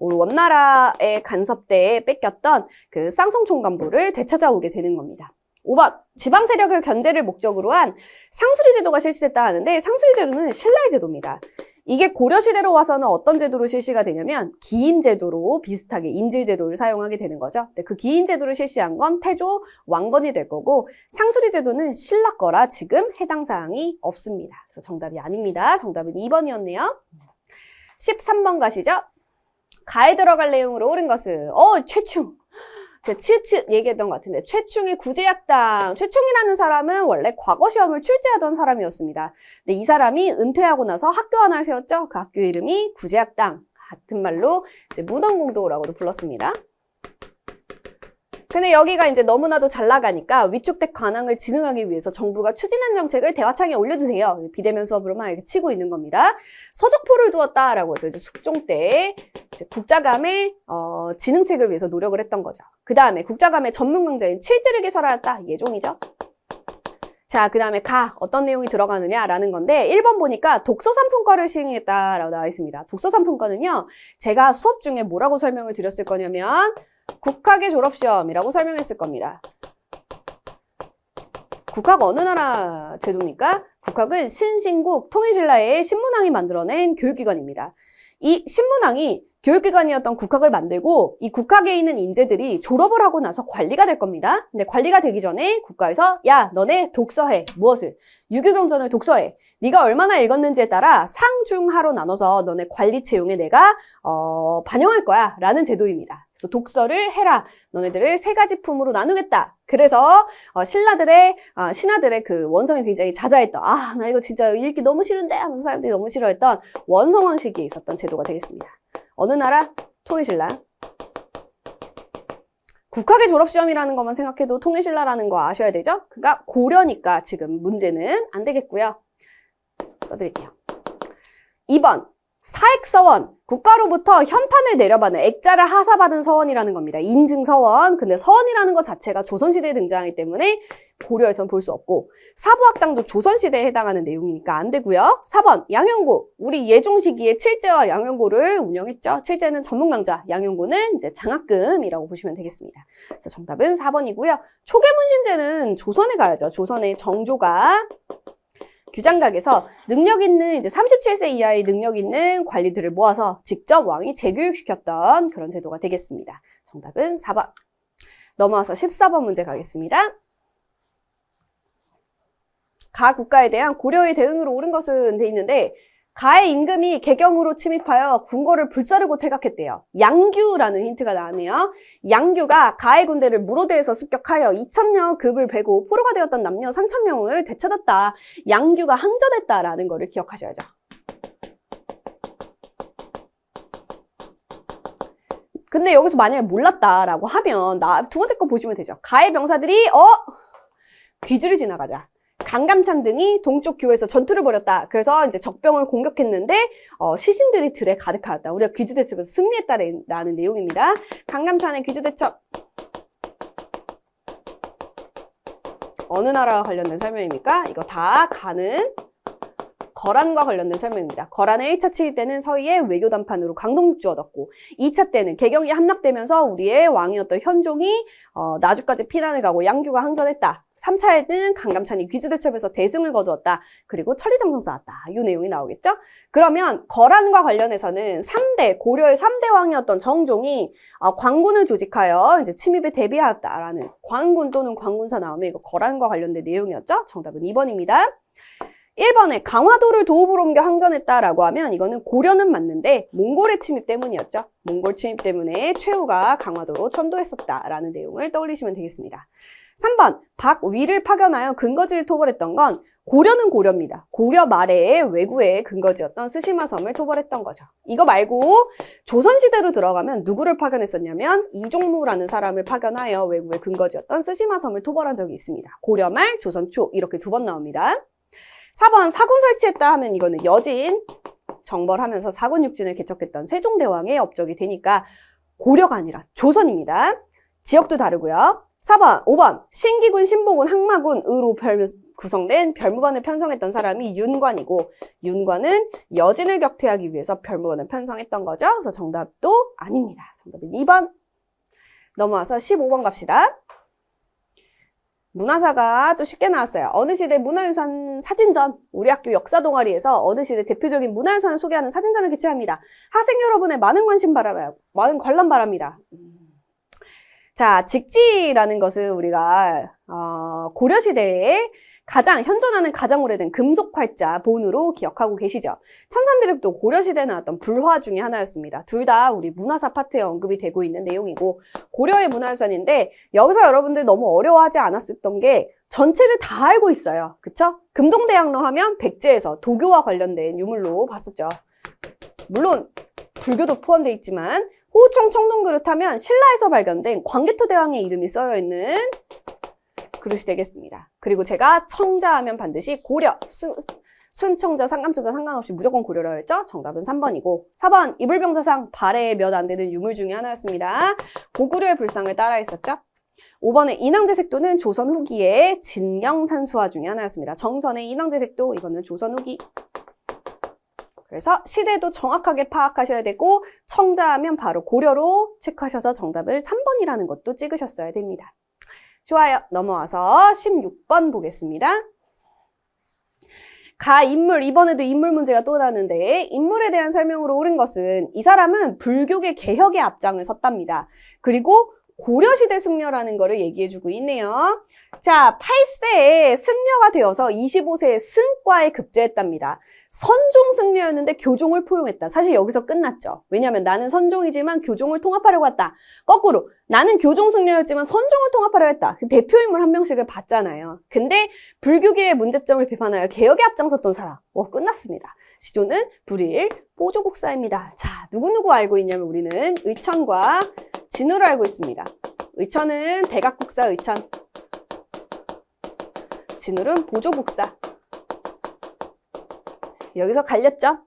Speaker 1: 우리 원나라의 간섭 때에 뺏겼던 그 쌍송총관부를 되찾아오게 되는 겁니다. 5번, 지방 세력을 견제를 목적으로 한 상수리 제도가 실시됐다 하는데 상수리 제도는 신라의 제도입니다. 이게 고려시대로 와서는 어떤 제도로 실시가 되냐면 기인제도로 비슷하게 인질제도를 사용하게 되는 거죠. 근데 그 기인제도를 실시한 건 태조 왕건이 될 거고 상수리 제도는 신라 거라 지금 해당 사항이 없습니다. 그래서 정답이 아닙니다. 정답은 2번이었네요. 13번 가시죠. 가에 들어갈 내용으로 옳은 것은 최충. 제가 치읓 얘기했던 것 같은데 최충의 구제약당. 최충이라는 사람은 원래 과거 시험을 출제하던 사람이었습니다. 근데 이 사람이 은퇴하고 나서 학교 하나를 세웠죠. 그 학교 이름이 구제약당. 같은 말로 이제 무덤공도라고도 불렀습니다. 근데 여기가 이제 너무나도 잘 나가니까 위축된 관항을 진흥하기 위해서 정부가 추진한 정책을 대화창에 올려주세요. 비대면 수업으로만 이렇게 치고 있는 겁니다. 서적포를 두었다라고 해서 이제 숙종 때 이제 국자감의 진흥책을 위해서 노력을 했던 거죠. 그 다음에 국자감의 전문 강자인 칠지를 개설하였다. 예종이죠. 자, 그 다음에 어떤 내용이 들어가느냐라는 건데 1번 보니까 독서상품권을 시행했다라고 나와 있습니다. 독서상품권은요, 제가 수업 중에 뭐라고 설명을 드렸을 거냐면 국학의 졸업시험이라고 설명했을 겁니다. 국학 어느 나라 제도입니까? 국학은 신신국 통일신라의 신문왕이 만들어낸 교육기관입니다. 이 신문왕이 교육기관이었던 국학을 만들고 이 국학에 있는 인재들이 졸업을 하고 나서 관리가 될 겁니다. 근데 관리가 되기 전에 국가에서 야, 너네 독서해. 무엇을? 유교경전을 독서해. 네가 얼마나 읽었는지에 따라 상중하로 나눠서 너네 관리 채용에 내가 반영할 거야 라는 제도입니다. 그래서 독서를 해라. 너네들을 3가지 품으로 나누겠다. 그래서 신하들의 그 원성이 굉장히 자자했던 나 이거 진짜 읽기 너무 싫은데 하면서 사람들이 너무 싫어했던 원성왕 시기에 있었던 제도가 되겠습니다. 어느 나라? 통일신라. 국학의 졸업시험이라는 것만 생각해도 통일신라라는 거 아셔야 되죠? 그러니까 고려니까 지금 문제는 안 되겠고요. 써드릴게요. 2번. 사액서원. 국가로부터 현판을 내려받는 액자를 하사받은 서원이라는 겁니다. 인증서원. 근데 서원이라는 것 자체가 조선시대에 등장하기 때문에 고려에선 볼 수 없고 사부학당도 조선시대에 해당하는 내용이니까 안 되고요. 4번. 양용고. 우리 예종 시기에 칠제와 양용고를 운영했죠. 칠제는 전문강좌, 양용고는 이제 장학금이라고 보시면 되겠습니다. 그래서 정답은 4번이고요. 초계문신제는 조선에 가야죠. 조선의 정조가 규장각에서 능력 있는 이제 37세 이하의 능력 있는 관리들을 모아서 직접 왕이 재교육시켰던 그런 제도가 되겠습니다. 정답은 4번. 넘어와서 14번 문제 가겠습니다. 가 국가에 대한 고려의 대응으로 옳은 것은 돼 있는데 가의 임금이 개경으로 침입하여 궁궐을 불사르고 퇴각했대요. 양규라는 힌트가 나왔네요. 양규가 가의 군대를 무로대에서 습격하여 2,000여 급을 베고 포로가 되었던 남녀 3,000명을 되찾았다. 양규가 항전했다라는 거를 기억하셔야죠. 근데 여기서 만약에 몰랐다라고 하면 두 번째 거 보시면 되죠. 가의 병사들이 귀주를 지나가자. 강감찬 등이 동쪽 교에서 전투를 벌였다. 그래서 이제 적병을 공격했는데 시신들이 들에 가득하였다. 우리가 귀주대첩에서 승리했다라는 내용입니다. 강감찬의 귀주대첩. 어느 나라와 관련된 설명입니까? 이거 다 가는 거란과 관련된 설명입니다. 거란의 1차 침입 때는 서희의 외교 담판으로 강동육주 얻었고 2차 때는 개경이 함락되면서 우리의 왕이었던 현종이 나주까지 피난을 가고 양규가 항전했다. 3차에는 강감찬이 귀주대첩에서 대승을 거두었다. 그리고 천리장성 쌓았다. 이 내용이 나오겠죠? 그러면 거란과 관련해서는 고려의 3대 왕이었던 정종이 광군을 조직하여 이제 침입에 대비하였다라는 광군 또는 광군사 나오면 이거 거란과 관련된 내용이었죠? 정답은 2번입니다. 1번에 강화도를 도읍으로 옮겨 항전했다라고 하면 이거는 고려는 맞는데 몽골의 침입 때문이었죠. 몽골 침입 때문에 최후가 강화도로 천도했었다라는 내용을 떠올리시면 되겠습니다. 3번, 박위를 파견하여 근거지를 토벌했던 건 고려는 고려입니다. 고려 말에 외구의 근거지였던 스시마섬을 토벌했던 거죠. 이거 말고 조선시대로 들어가면 누구를 파견했었냐면 이종무라는 사람을 파견하여 외구의 근거지였던 스시마섬을 토벌한 적이 있습니다. 고려 말, 조선 초 이렇게 2번 나옵니다. 4번 사군 설치했다 하면 이거는 여진 정벌하면서 사군육진을 개척했던 세종대왕의 업적이 되니까 고려가 아니라 조선입니다. 지역도 다르고요. 5번 신기군, 신보군, 항마군, 의로 구성된 별무반을 편성했던 사람이 윤관이고 윤관은 여진을 격퇴하기 위해서 별무반을 편성했던 거죠. 그래서 정답도 아닙니다. 정답은 2번. 넘어와서 15번 갑시다. 문화사가 또 쉽게 나왔어요. 어느 시대 문화유산 사진전, 우리 학교 역사 동아리에서 어느 시대 대표적인 문화유산을 소개하는 사진전을 개최합니다. 학생 여러분의 많은 관람 바랍니다. 자, 직지라는 것은 우리가 고려시대에 가장 현존하는 가장 오래된 금속 활자 본으로 기억하고 계시죠. 천산드립도 고려시대에 나왔던 불화 중에 하나였습니다. 둘 다 우리 문화사 파트에 언급이 되고 있는 내용이고 고려의 문화유산인데 여기서 여러분들 너무 어려워하지 않았었던 게 전체를 다 알고 있어요. 그쵸? 금동대학로 하면 백제에서 도교와 관련된 유물로 봤었죠. 물론 불교도 포함되어 있지만 호우청 청동그릇 하면 신라에서 발견된 광개토대왕의 이름이 써여있는 그릇이 되겠습니다. 그리고 제가 청자하면 반드시 고려, 순청자, 상감청자 상관없이 무조건 고려라고 했죠? 정답은 3번이고 4번 이불병자상 발해에 몇 안 되는 유물 중에 하나였습니다. 고구려의 불상을 따라 했었죠? 5번의 인왕제색도는 조선 후기의 진경산수화 중에 하나였습니다. 정선의 인왕제색도 이거는 조선 후기. 그래서 시대도 정확하게 파악하셔야 되고 청자하면 바로 고려로 체크하셔서 정답을 3번이라는 것도 찍으셨어야 됩니다. 좋아요. 넘어와서 16번 보겠습니다. 가인물, 이번에도 인물 문제가 또 나는데 인물에 대한 설명으로 옳은 것은 이 사람은 불교계 개혁의 앞장을 섰답니다. 그리고 고려시대 승려라는 거를 얘기해주고 있네요. 자, 8세에 승려가 되어서 25세에 승과에 급제했답니다. 선종 승려였는데 교종을 포용했다. 사실 여기서 끝났죠. 왜냐하면 나는 선종이지만 교종을 통합하려고 했다. 거꾸로 나는 교종 승려였지만 선종을 통합하려고 했다. 그 대표인물 한 명씩을 봤잖아요. 근데 불교계의 문제점을 비판하여 개혁에 앞장섰던 사람. 끝났습니다. 시조는 불일 보조국사입니다. 자, 누구누구 알고 있냐면 우리는 의천과 진우를 알고 있습니다. 의천은 대각국사 의천, 진우는 보조국사. 여기서 갈렸죠?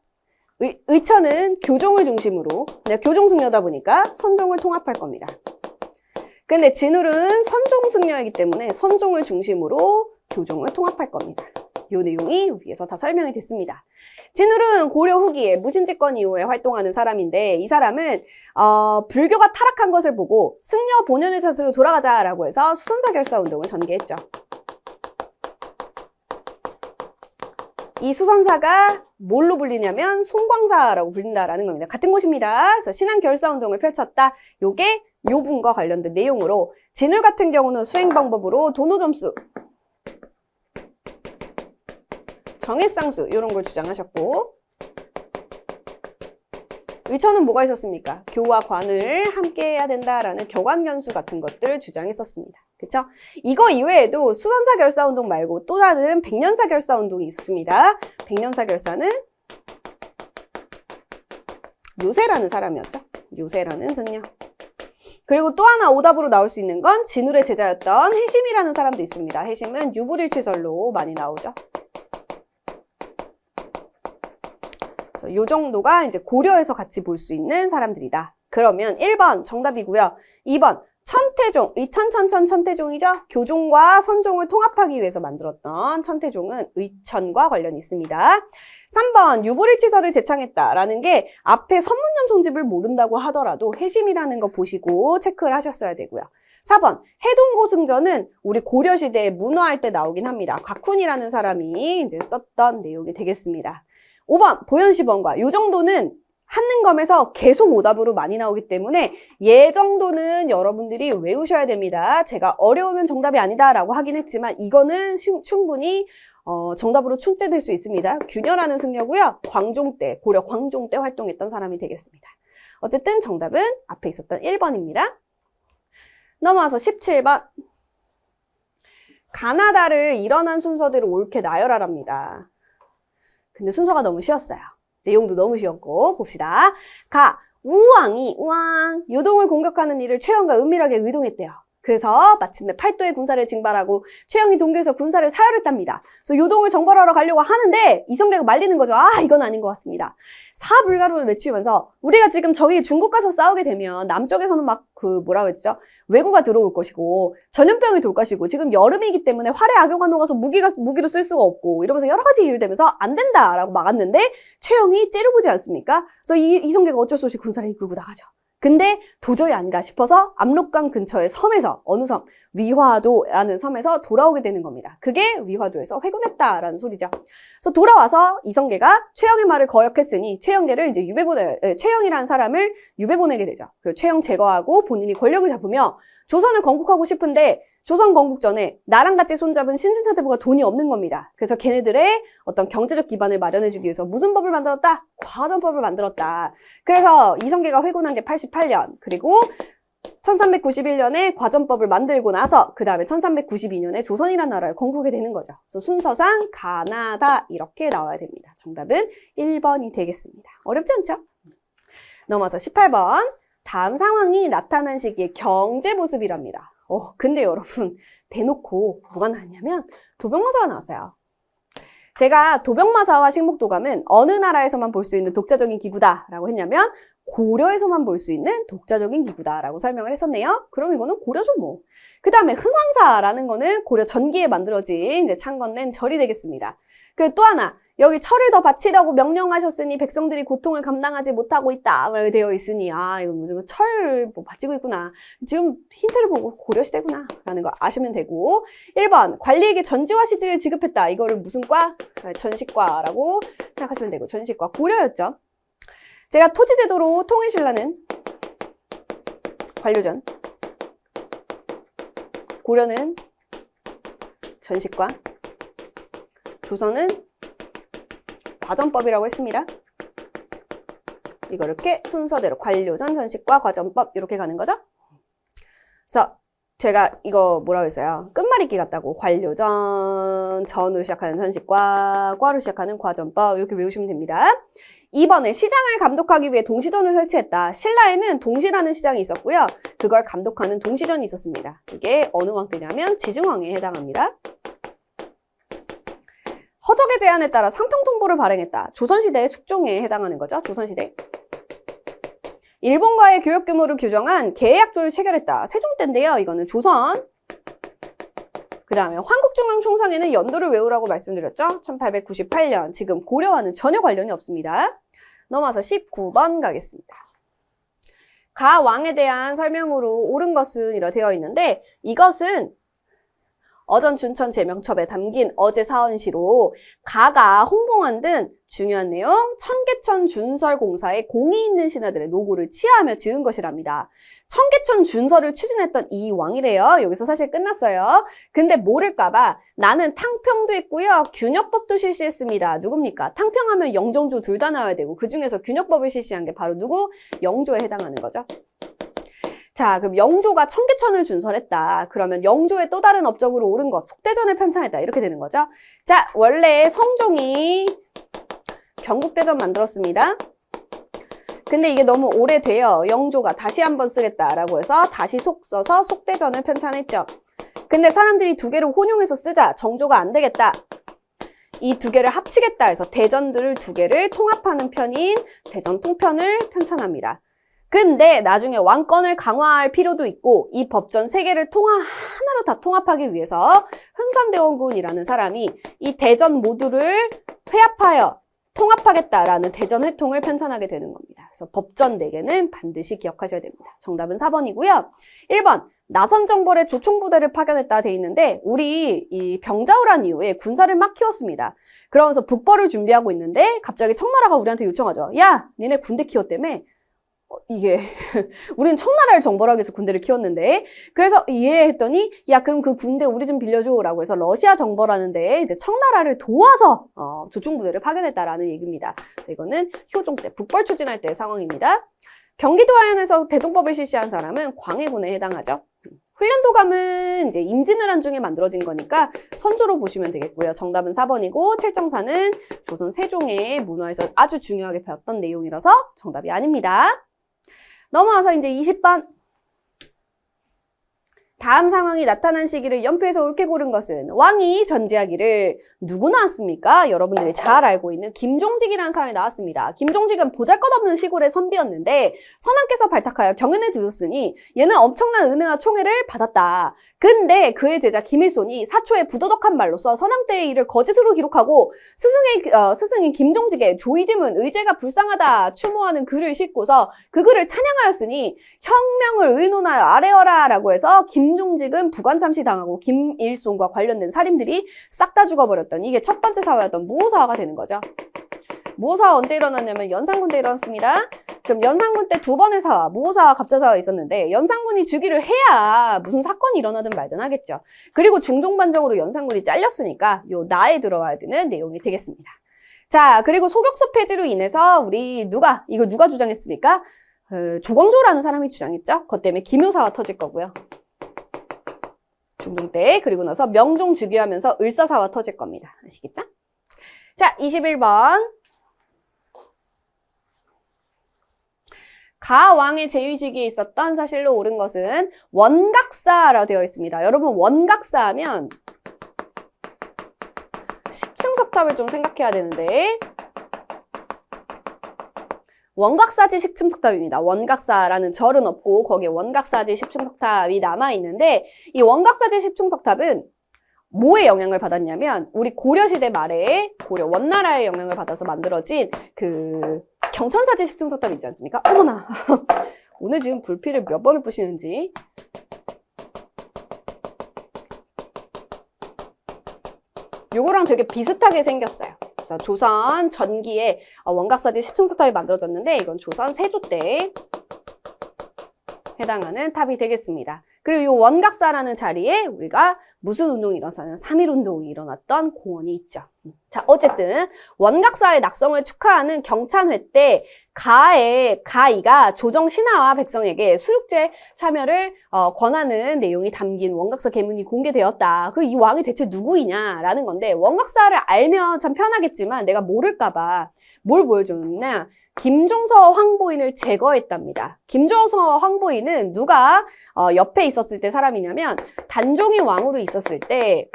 Speaker 1: 의천은 교종을 중심으로, 내가 교종승려다 보니까 선종을 통합할 겁니다. 근데 진우는 선종승려이기 때문에 선종을 중심으로 교종을 통합할 겁니다. 이 내용이 위에서 다 설명이 됐습니다. 진울은 고려 후기에 무신집권 이후에 활동하는 사람인데 이 사람은 불교가 타락한 것을 보고 승려 본연의 자세로 돌아가자라고 해서 수선사 결사 운동을 전개했죠. 이 수선사가 뭘로 불리냐면 송광사라고 불린다라는 겁니다. 같은 곳입니다. 그래서 신안 결사 운동을 펼쳤다. 요게 요 분과 관련된 내용으로 진울 같은 경우는 수행 방법으로 도노점수, 정해쌍수 이런 걸 주장하셨고 의천은 뭐가 있었습니까? 교와 관을 함께 해야 된다라는 교관견수 같은 것들을 주장했었습니다. 그쵸? 이거 이외에도 수선사 결사운동 말고 또 다른 백년사 결사운동이 있었습니다. 백년사 결사는 요새라는 사람이었죠. 요새라는 승려. 그리고 또 하나 오답으로 나올 수 있는 건 진울의 제자였던 해심이라는 사람도 있습니다. 해심은 유불일치설로 많이 나오죠. 그래서 요 정도가 이제 고려에서 같이 볼 수 있는 사람들이다. 그러면 1번 정답이고요. 2번 천태종, 천태종이죠. 교종과 선종을 통합하기 위해서 만들었던 천태종은 의천과 관련이 있습니다. 3번 유불일치설을 제창했다라는 게 앞에 선문염송집을 모른다고 하더라도 해심이라는 거 보시고 체크를 하셨어야 되고요. 4번 해동고승전은 우리 고려시대에 문화할 때 나오긴 합니다. 곽훈이라는 사람이 이제 썼던 내용이 되겠습니다. 5번 보현시범과 요 정도는 한능검에서 계속 오답으로 많이 나오기 때문에 얘 정도는 여러분들이 외우셔야 됩니다. 제가 어려우면 정답이 아니다 라고 하긴 했지만 이거는 충분히 정답으로 출제될 수 있습니다. 균열하는 승려고요. 광종 때, 고려 광종 때 활동했던 사람이 되겠습니다. 어쨌든 정답은 앞에 있었던 1번입니다. 넘어와서 17번. 가나다를 일어난 순서대로 옳게 나열하랍니다. 근데 순서가 너무 쉬웠어요. 내용도 너무 쉬웠고 봅시다. 우왕이 우왕 요동을 공격하는 일을 최연과 은밀하게 의동했대요. 그래서 마침내 팔도의 군사를 징발하고 최영이 동교에서 군사를 사열했답니다. 그래서 요동을 정벌하러 가려고 하는데 이성계가 말리는 거죠. 아, 이건 아닌 것 같습니다. 사불가루를 외치면서 우리가 지금 저기 중국 가서 싸우게 되면 남쪽에서는 막 뭐라고 했죠? 왜구가 들어올 것이고 전염병이 돌 것이고 지금 여름이기 때문에 활에 악효가 녹아서 무기로 쓸 수가 없고 이러면서 여러 가지 일이 되면서 안 된다라고 막았는데 최영이 째려보지 않습니까? 그래서 이성계가 어쩔 수 없이 군사를 이끌고 나가죠. 근데 도저히 아니다 싶어서 압록강 근처의 섬에서 어느 섬? 위화도라는 섬에서 돌아오게 되는 겁니다. 그게 위화도에서 회군했다라는 소리죠. 그래서 돌아와서 이성계가 최영의 말을 거역했으니 최영계를 이제 최영이라는 사람을 유배 보내게 되죠. 그 최영 제거하고 본인이 권력을 잡으며 조선을 건국하고 싶은데 조선 건국 전에 나랑 같이 손잡은 신진사대부가 돈이 없는 겁니다. 그래서 걔네들의 어떤 경제적 기반을 마련해주기 위해서 무슨 법을 만들었다? 과전법을 만들었다. 그래서 이성계가 회군한 게 88년, 그리고 1391년에 과전법을 만들고 나서 그 다음에 1392년에 조선이라는 나라를 건국하게 되는 거죠. 그래서 순서상 가나다 이렇게 나와야 됩니다. 정답은 1번이 되겠습니다. 어렵지 않죠? 넘어서 18번. 다음 상황이 나타난 시기의 경제 모습이랍니다. 근데 여러분 대놓고 뭐가 나왔냐면 도병마사가 나왔어요. 제가 도병마사와 식목도감은 어느 나라에서만 볼 수 있는 독자적인 기구다라고 했냐면 고려에서만 볼 수 있는 독자적인 기구다라고 설명을 했었네요. 그럼 이거는 고려죠 뭐. 그 다음에 흥왕사라는 거는 고려 전기에 만들어진 이제 창건된 절이 되겠습니다. 그리고 또 하나, 여기 철을 더 바치라고 명령하셨으니 백성들이 고통을 감당하지 못하고 있다 되어 있으니 이거 요즘 철 바치고 있구나. 지금 힌트를 보고 고려시대구나 라는 걸 아시면 되고. 1번 관리에게 전지와 시지를 지급했다. 이거를 무슨 과? 전시과라고 생각하시면 되고, 전시과 고려였죠. 제가 토지제도로 통일신라는 관료전, 고려는 전시과, 조선은 과전법이라고 했습니다. 이거 이렇게 순서대로 관료전, 전시과, 과전법 이렇게 가는 거죠. 그래서 제가 이거 뭐라고 했어요? 끝말잇기 같다고. 관료전, 전으로 시작하는 전시과, 과로 시작하는 과전법 이렇게 외우시면 됩니다. 2번에 시장을 감독하기 위해 동시전을 설치했다. 신라에는 동시라는 시장이 있었고요. 그걸 감독하는 동시전이 있었습니다. 이게 어느 왕 때냐면 지증왕에 해당합니다. 허적의 제안에 따라 상평통보를 발행했다. 조선시대의 숙종에 해당하는 거죠. 조선시대. 일본과의 교역 규모를 규정한 계약조를 체결했다. 세종 때인데요. 이거는 조선. 그 다음에 황국중앙총상에는 연도를 외우라고 말씀드렸죠. 1898년. 지금 고려와는 전혀 관련이 없습니다. 넘어서 19번 가겠습니다. 가 왕에 대한 설명으로 옳은 것은 이렇게 되어 있는데, 이것은 어전 춘천 제명첩에 담긴 어제 사언시로 가가 홍봉한 등 중요한 내용 청계천 준설 공사에 공이 있는 신하들의 노고를 치하하며 지은 것이랍니다. 청계천 준설을 추진했던 이 왕이래요. 여기서 사실 끝났어요. 근데 모를까봐 나는 탕평도 했고요. 균역법도 실시했습니다. 누굽니까? 탕평하면 영종주 둘 다 나와야 되고 그 중에서 균역법을 실시한 게 바로 누구? 영조에 해당하는 거죠. 자, 그럼 영조가 청계천을 준설했다. 그러면 영조의 또 다른 업적으로 옳은 것, 속대전을 편찬했다. 이렇게 되는 거죠. 자, 원래 성종이 경국대전 만들었습니다. 근데 이게 너무 오래돼요. 영조가 다시 한번 쓰겠다라고 해서 다시 속 써서 속대전을 편찬했죠. 근데 사람들이 두 개를 혼용해서 쓰자. 정조가 안 되겠다. 이 두 개를 합치겠다 해서 대전들 두 개를 통합하는 편인 대전 통편을 편찬합니다. 근데 나중에 왕권을 강화할 필요도 있고 이 법전 세 개를 하나로 다 통합하기 위해서 흥선대원군이라는 사람이 이 대전 모두를 회합하여 통합하겠다라는 대전회통을 편찬하게 되는 겁니다. 그래서 법전 4개는 반드시 기억하셔야 됩니다. 정답은 4번이고요. 1번 나선정벌의 조총부대를 파견했다 돼 있는데 우리 이 병자호란 이후에 군사를 막 키웠습니다. 그러면서 북벌을 준비하고 있는데 갑자기 청나라가 우리한테 요청하죠. 야, 니네 군대 키웠다며? 이게 우리는 청나라를 정벌하기 위해서 군대를 키웠는데 그래서 이해했더니 야 그럼 그 군대 우리 좀 빌려줘 라고 해서 러시아 정벌하는데 이제 청나라를 도와서 조총부대를 파견했다라는 얘기입니다. 이거는 효종 때 북벌 추진할 때의 상황입니다. 경기도 하현에서 대동법을 실시한 사람은 광해군에 해당하죠. 훈련도감은 이제 임진왜란 중에 만들어진 거니까 선조로 보시면 되겠고요. 정답은 4번이고 칠정사는 조선 세종의 문화에서 아주 중요하게 배웠던 내용이라서 정답이 아닙니다. 넘어와서 이제 20번. 다음 상황이 나타난 시기를 연표해서 옳게 고른 것은 왕이 전제하기를 누구 나왔습니까? 여러분들이 잘 알고 있는 김종직이라는 사람이 나왔습니다. 김종직은 보잘것없는 시골의 선비였는데 선왕께서 발탁하여 경연에 두셨으니 얘는 엄청난 은혜와 총애를 받았다. 근데 그의 제자 김일손이 사초에 부도덕한 말로써 선왕 때의 일을 거짓으로 기록하고 스승인 김종직의 조이짐은 의제가 불쌍하다 추모하는 글을 싣고서 그 글을 찬양하였으니 혁명을 의논하여 아뢰어라 라고 해서 김종직은 부관참시 당하고 김일손과 관련된 살인들이 싹 다 죽어버렸던 이게 첫 번째 사화였던 무오사화가 되는 거죠. 무오사화 언제 일어났냐면 연산군 때 일어났습니다. 그럼 연산군 때 두 번의 사화, 무오사화, 갑자사화가 있었는데 연산군이 즉위를 해야 무슨 사건이 일어나든 말든 하겠죠. 그리고 중종반정으로 연산군이 잘렸으니까 요 나에 들어와야 되는 내용이 되겠습니다. 자, 그리고 소격서 폐지로 인해서 이거 누가 주장했습니까? 조광조라는 사람이 주장했죠. 그것 때문에 김효사가 터질 거고요. 중종 때. 그리고 나서 명종 즉위하면서 을사사가 터질 겁니다. 아시겠죠? 자, 21번. 가왕의 제위 시기에 있었던 사실로 옳은 것은 원각사라고 되어 있습니다. 여러분 원각사 하면 10층 석탑을 좀 생각해야 되는데 원각사지 10층 석탑입니다. 원각사라는 절은 없고 거기에 원각사지 10층 석탑이 남아있는데 이 원각사지 10층 석탑은 뭐의 영향을 받았냐면 우리 고려시대 말에 고려 원나라의 영향을 받아서 만들어진 그 경천사지 10층 석탑 있지 않습니까? 어머나 오늘 지금 불필을 몇 번을 부시는지 요거랑 되게 비슷하게 생겼어요. 그래서 조선 전기에 원각사지 10층 석탑이 만들어졌는데 이건 조선 세조 때 해당하는 탑이 되겠습니다. 그리고 이 원각사라는 자리에 우리가 무슨 운동이 일어나면 3.1운동이 일어났던 공원이 있죠. 자, 어쨌든 원각사의 낙성을 축하하는 경찬회 때 가이가 조정 신하와 백성에게 수륙제 참여를 권하는 내용이 담긴 원각사 계문이 공개되었다. 그 이 왕이 대체 누구이냐라는 건데 원각사를 알면 참 편하겠지만 내가 모를까봐 뭘 보여줬느냐. 김종서 황보인을 제거했답니다. 김종서 황보인은 누가 옆에 있었을 때 사람이냐면 단종이 왕으로 있었을 때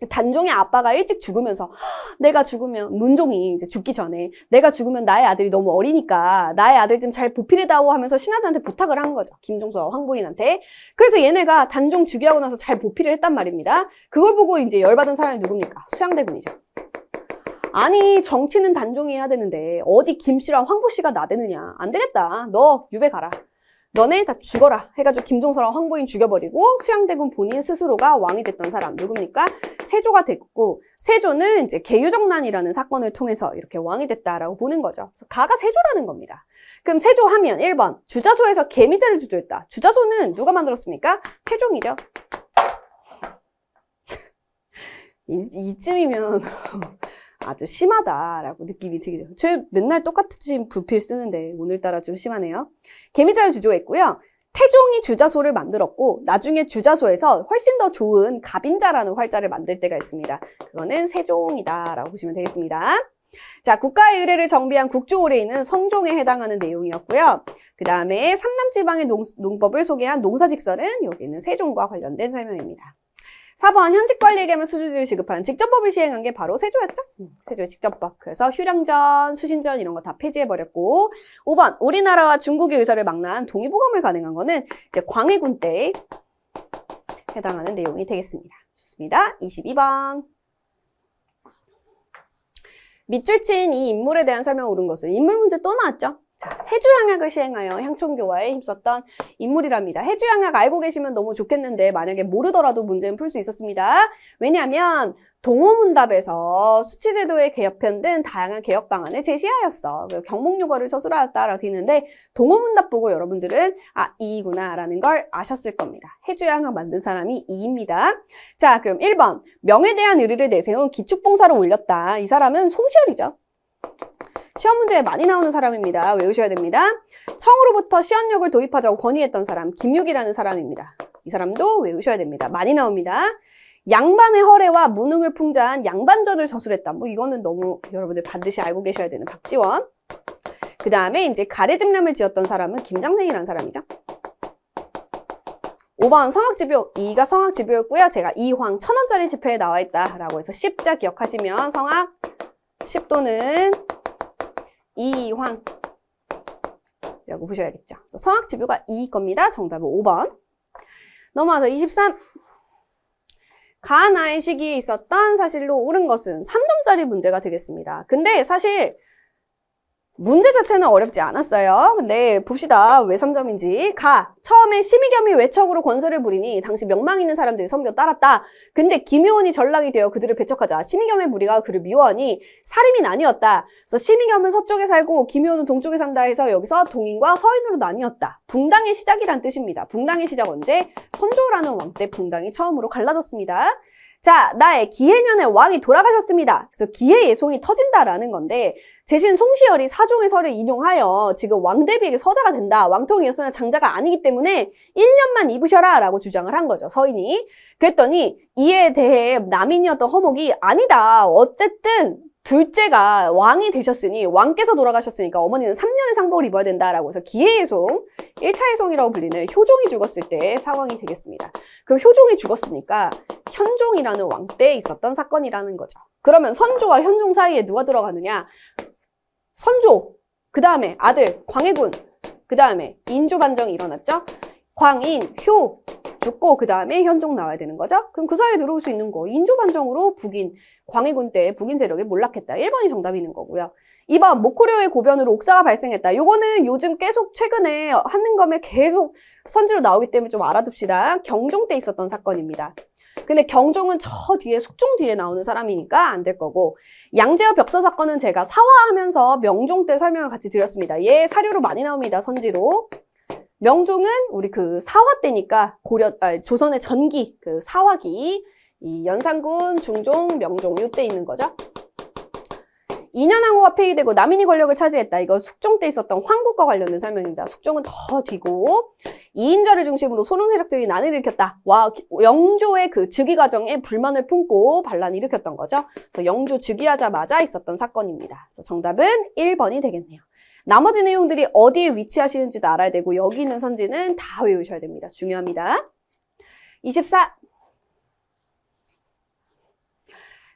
Speaker 1: 단종의 아빠가 일찍 죽으면서 내가 죽으면 문종이 이제 죽기 전에 내가 죽으면 나의 아들이 너무 어리니까 나의 아들 좀 잘 보필해다오 하면서 신하들한테 부탁을 한 거죠. 김종서 황보인한테. 그래서 얘네가 단종 즉위하고 나서 잘 보필을 했단 말입니다. 그걸 보고 이제 열받은 사람이 누굽니까? 수양대군이죠. 아니 정치는 단종이 해야 되는데 어디 김씨랑 황보씨가 나대느냐. 안 되겠다. 너 유배 가라. 너네 다 죽어라 해가지고 김종서랑 황보인 죽여버리고 수양대군 본인 스스로가 왕이 됐던 사람 누굽니까? 세조가 됐고 세조는 이제 계유정난이라는 사건을 통해서 이렇게 왕이 됐다라고 보는 거죠. 그래서 가가 세조라는 겁니다. 그럼 세조 하면 1번 주자소에서 개미제를 주조했다. 주자소는 누가 만들었습니까? 태종이죠. 이쯤이면 아주 심하다라고 느낌이 들죠. 저 맨날 똑같은 부필 쓰는데 오늘따라 좀 심하네요. 개미자를 주조했고요. 태종이 주자소를 만들었고 나중에 주자소에서 훨씬 더 좋은 갑인자라는 활자를 만들 때가 있습니다. 그거는 세종이다라고 보시면 되겠습니다. 자, 국가의 의례를 정비한 국조의례는 성종에 해당하는 내용이었고요. 그 다음에 삼남지방의 농법을 소개한 농사직설은 여기는 세종과 관련된 설명입니다. 4번 현직관리에게만 수주지를 지급하는 직접법을 시행한 게 바로 세조였죠? 세조의 직접법. 그래서 휴령전, 수신전 이런 거 다 폐지해버렸고 5번 우리나라와 중국의 의사를 망라한 동의보감을 가능한 거는 이제 광해군 때에 해당하는 내용이 되겠습니다. 좋습니다. 22번 밑줄 친 이 인물에 대한 설명 옳은 것은 인물 문제 또 나왔죠? 자, 해주양약을 시행하여 향촌교화에 힘썼던 인물이랍니다. 해주양약 알고 계시면 너무 좋겠는데 만약에 모르더라도 문제는 풀 수 있었습니다. 왜냐하면 동호문답에서 수치제도에 개편된 다양한 개혁 방안을 제시하였어. 그리고 경목요거를 저술하였다라고 되어 있는데 동호문답 보고 여러분들은 아, 이이구나 라는 걸 아셨을 겁니다. 해주양약 만든 사람이 이입니다. 자, 그럼 1번 명에 대한 의리를 내세운 기축봉사를 올렸다. 이 사람은 송시열이죠. 시험 문제에 많이 나오는 사람입니다. 외우셔야 됩니다. 청으로부터 시언력을 도입하자고 건의했던 사람 김육이라는 사람입니다. 이 사람도 외우셔야 됩니다. 많이 나옵니다. 양반의 허례와 무능을 풍자한 양반전을 저술했다. 뭐 이거는 너무 여러분들 반드시 알고 계셔야 되는 박지원. 그 다음에 이제 가래집람을 지었던 사람은 김장생이라는 사람이죠. 5번 성악지표, 2가 성악지표였고요. 제가 이황 1,000원짜리 지폐에 나와 있다라고 해서 10자 기억하시면 성악 10도는 이황 이라고 보셔야겠죠. 그래서 성악지표가 2일 겁니다. 정답은 5번. 넘어와서 23. 가나의 시기에 있었던 사실로 옳은 것은 3점짜리 문제가 되겠습니다. 근데 사실 문제 자체는 어렵지 않았어요. 근데 봅시다. 왜 3점인지. 처음에 심의겸이 외척으로 권세를 부리니 당시 명망 있는 사람들이 섬겨 따랐다. 근데 김효원이 전락이 되어 그들을 배척하자 심의겸의 무리가 그를 미워하니 살인이 나뉘었다. 그래서 심의겸은 서쪽에 살고 김효원은 동쪽에 산다 해서 여기서 동인과 서인으로 나뉘었다. 붕당의 시작이란 뜻입니다. 붕당의 시작 언제? 선조라는 왕 때 붕당이 처음으로 갈라졌습니다. 자, 나의 기해년에 왕이 돌아가셨습니다. 그래서 기해 예송이 터진다라는 건데 제신 송시열이 사종의 설을 인용하여 지금 왕대비에게 서자가 된다. 왕통이었으나 장자가 아니기 때문에 1년만 입으셔라 라고 주장을 한 거죠. 서인이. 그랬더니 이에 대해 남인이었던 허목이 아니다. 어쨌든 둘째가 왕이 되셨으니 왕께서 돌아가셨으니까 어머니는 3년의 상복을 입어야 된다라고 해서 기해예송, 1차 예송이라고 불리는 효종이 죽었을 때 상황이 되겠습니다. 그럼 효종이 죽었으니까 현종이라는 왕 때 있었던 사건이라는 거죠. 그러면 선조와 현종 사이에 누가 들어가느냐? 선조, 그 다음에 아들 광해군, 그 다음에 인조 반정이 일어났죠? 광인, 효 죽고 그 다음에 현종 나와야 되는 거죠? 그럼 그 사이에 들어올 수 있는 거 인조 반정으로 북인, 광해군 때 북인 세력이 몰락했다. 1번이 정답이는 거고요. 2번 모코려의 고변으로 옥사가 발생했다. 요거는 요즘 계속 최근에 한능검에 계속 선지로 나오기 때문에 좀 알아둡시다. 경종 때 있었던 사건입니다. 근데 경종은 저 뒤에 숙종 뒤에 나오는 사람이니까 안 될 거고, 양제와 벽서 사건은 제가 사화하면서 명종 때 설명을 같이 드렸습니다. 얘 사료로 많이 나옵니다. 선지로. 명종은 우리 그 사화 때니까 조선의 전기, 그 사화기, 이 연산군, 중종, 명종 이때 있는 거죠. 인현왕후가 폐위되고 남인이 권력을 차지했다. 이거 숙종 때 있었던 황국과 관련된 설명입니다. 숙종은 더 뒤고 이인절을 중심으로 소론 세력들이 난을 일으켰다. 영조의 그 즉위 과정에 불만을 품고 반란을 일으켰던 거죠. 그래서 영조 즉위하자마자 있었던 사건입니다. 그래서 정답은 1번이 되겠네요. 나머지 내용들이 어디에 위치하시는지도 알아야 되고 여기 있는 선지는 다 외우셔야 됩니다. 중요합니다. 24.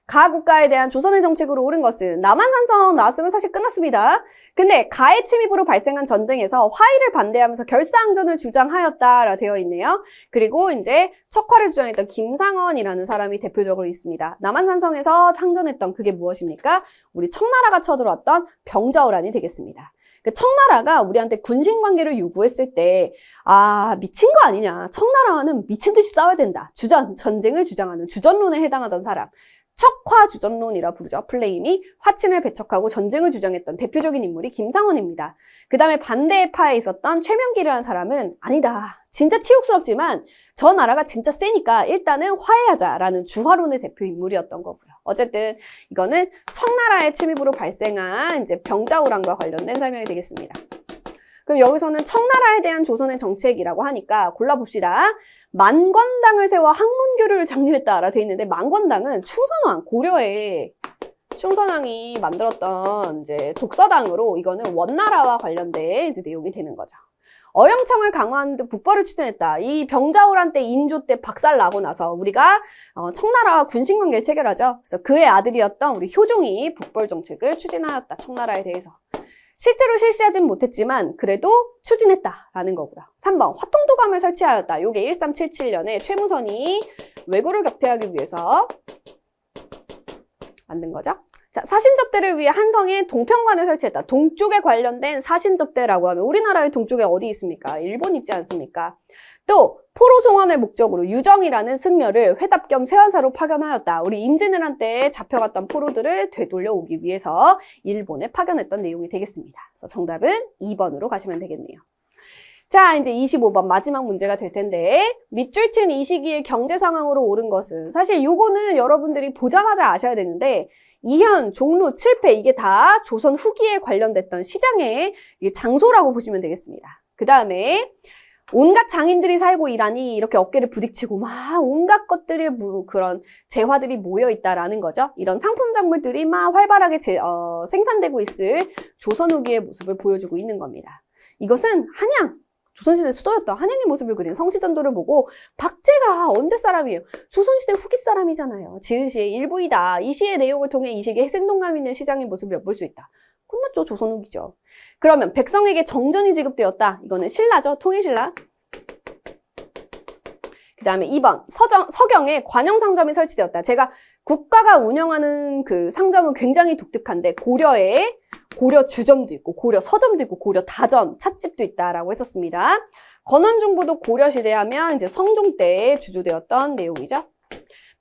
Speaker 1: 가국가에 대한 조선의 정책으로 옳은 것은 남한산성 나왔으면 사실 끝났습니다. 근데 가의 침입으로 발생한 전쟁에서 화의를 반대하면서 결사항전을 주장하였다라 되어 있네요. 그리고 이제 척화를 주장했던 김상원이라는 사람이 대표적으로 있습니다. 남한산성에서 상전했던 그게 무엇입니까? 우리 청나라가 쳐들어왔던 병자호란이 되겠습니다. 그 청나라가 우리한테 군신관계를 요구했을 때 미친 거 아니냐. 청나라와는 미친 듯이 싸워야 된다. 전쟁을 주장하는 주전론에 해당하던 사람. 척화주전론이라 부르죠. 플레임이 화친을 배척하고 전쟁을 주장했던 대표적인 인물이 김상원입니다. 그 다음에 반대파에 있었던 최명길이라는 사람은 아니다. 진짜 치욕스럽지만 저 나라가 진짜 세니까 일단은 화해하자라는 주화론의 대표 인물이었던 거고요. 어쨌든 이거는 청나라의 침입으로 발생한 이제 병자호란과 관련된 설명이 되겠습니다. 그럼 여기서는 청나라에 대한 조선의 정책이라고 하니까 골라봅시다. 만권당을 세워 학문교류를 장려했다라 돼 있는데 만권당은 충선왕, 고려의 충선왕이 만들었던 이제 독서당으로 이거는 원나라와 관련된 이제 내용이 되는 거죠. 어영청을 강화하는 등 북벌을 추진했다. 이 병자호란 때 인조 때 박살 나고 나서 우리가 청나라와 군신관계를 체결하죠. 그래서 그의 아들이었던 우리 효종이 북벌 정책을 추진하였다. 청나라에 대해서. 실제로 실시하진 못했지만 그래도 추진했다라는 거고요. 3번 화통도감을 설치하였다. 요게 1377년에 최무선이 왜구를 격퇴하기 위해서 만든 거죠. 자, 사신접대를 위해 한성에 동평관을 설치했다. 동쪽에 관련된 사신접대라고 하면 우리나라의 동쪽에 어디 있습니까? 일본 있지 않습니까? 또 포로 송환을 목적으로 유정이라는 승려를 회답 겸 세환사로 파견하였다. 우리 임진왜란 때 잡혀갔던 포로들을 되돌려 오기 위해서 일본에 파견했던 내용이 되겠습니다. 그래서 정답은 2번으로 가시면 되겠네요. 자, 이제 25번 마지막 문제가 될 텐데 밑줄 친 이 시기의 경제 상황으로 옳은 것은 사실 요거는 여러분들이 보자마자 아셔야 되는데 이현, 종로, 칠패 이게 다 조선 후기에 관련됐던 시장의 장소라고 보시면 되겠습니다. 그 다음에 온갖 장인들이 살고 일하니 이렇게 어깨를 부딪히고 막 온갖 것들이 그런 재화들이 모여 있다라는 거죠. 이런 상품 작물들이 막 활발하게 생산되고 있을 조선 후기의 모습을 보여주고 있는 겁니다. 이것은 한양, 조선시대 수도였던 한양의 모습을 그린 성시전도를 보고 박제가 언제 사람이에요? 조선시대 후기 사람이잖아요. 지은 시의 일부이다. 이 시의 내용을 통해 이 시기의 생동감 있는 시장의 모습을 엿볼 수 있다. 끝났죠. 조선 후기죠. 그러면 백성에게 정전이 지급되었다. 이거는 신라죠. 통일신라. 그 다음에 2번 서경에 관영상점이 설치되었다. 제가 국가가 운영하는 그 상점은 굉장히 독특한데 고려에 고려 주점도 있고 고려 서점도 있고 고려 다점, 찻집도 있다라고 했었습니다. 건원중부도 고려시대 하면 이제 성종 때에 주조되었던 내용이죠.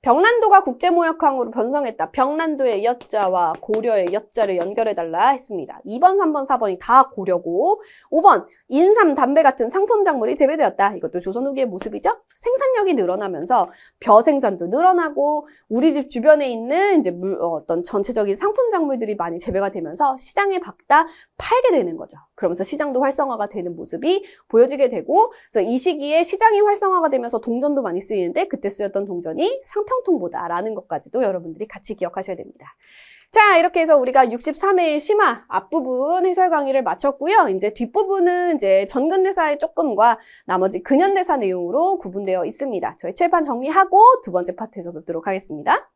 Speaker 1: 병란도가 국제무역항으로 변성했다. 병란도의 여자와 고려의 여자를 연결해달라 했습니다. 2번, 3번, 4번이 다 고려고 5번 인삼, 담배 같은 상품 작물이 재배되었다. 이것도 조선 후기의 모습이죠. 생산력이 늘어나면서 벼 생산도 늘어나고 우리 집 주변에 있는 이제 어떤 전체적인 상품 작물들이 많이 재배가 되면서 시장에 박다 팔게 되는 거죠. 그러면서 시장도 활성화가 되는 모습이 보여지게 되고 그래서 이 시기에 시장이 활성화가 되면서 동전도 많이 쓰이는데 그때 쓰였던 동전이 상평통보다라는 것까지도 여러분들이 같이 기억하셔야 됩니다. 자, 이렇게 해서 우리가 63회의 심화 앞부분 해설 강의를 마쳤고요. 이제 뒷부분은 이제 전근대사의 조금과 나머지 근현대사 내용으로 구분되어 있습니다. 저희 칠판 정리하고 두 번째 파트에서 뵙도록 하겠습니다.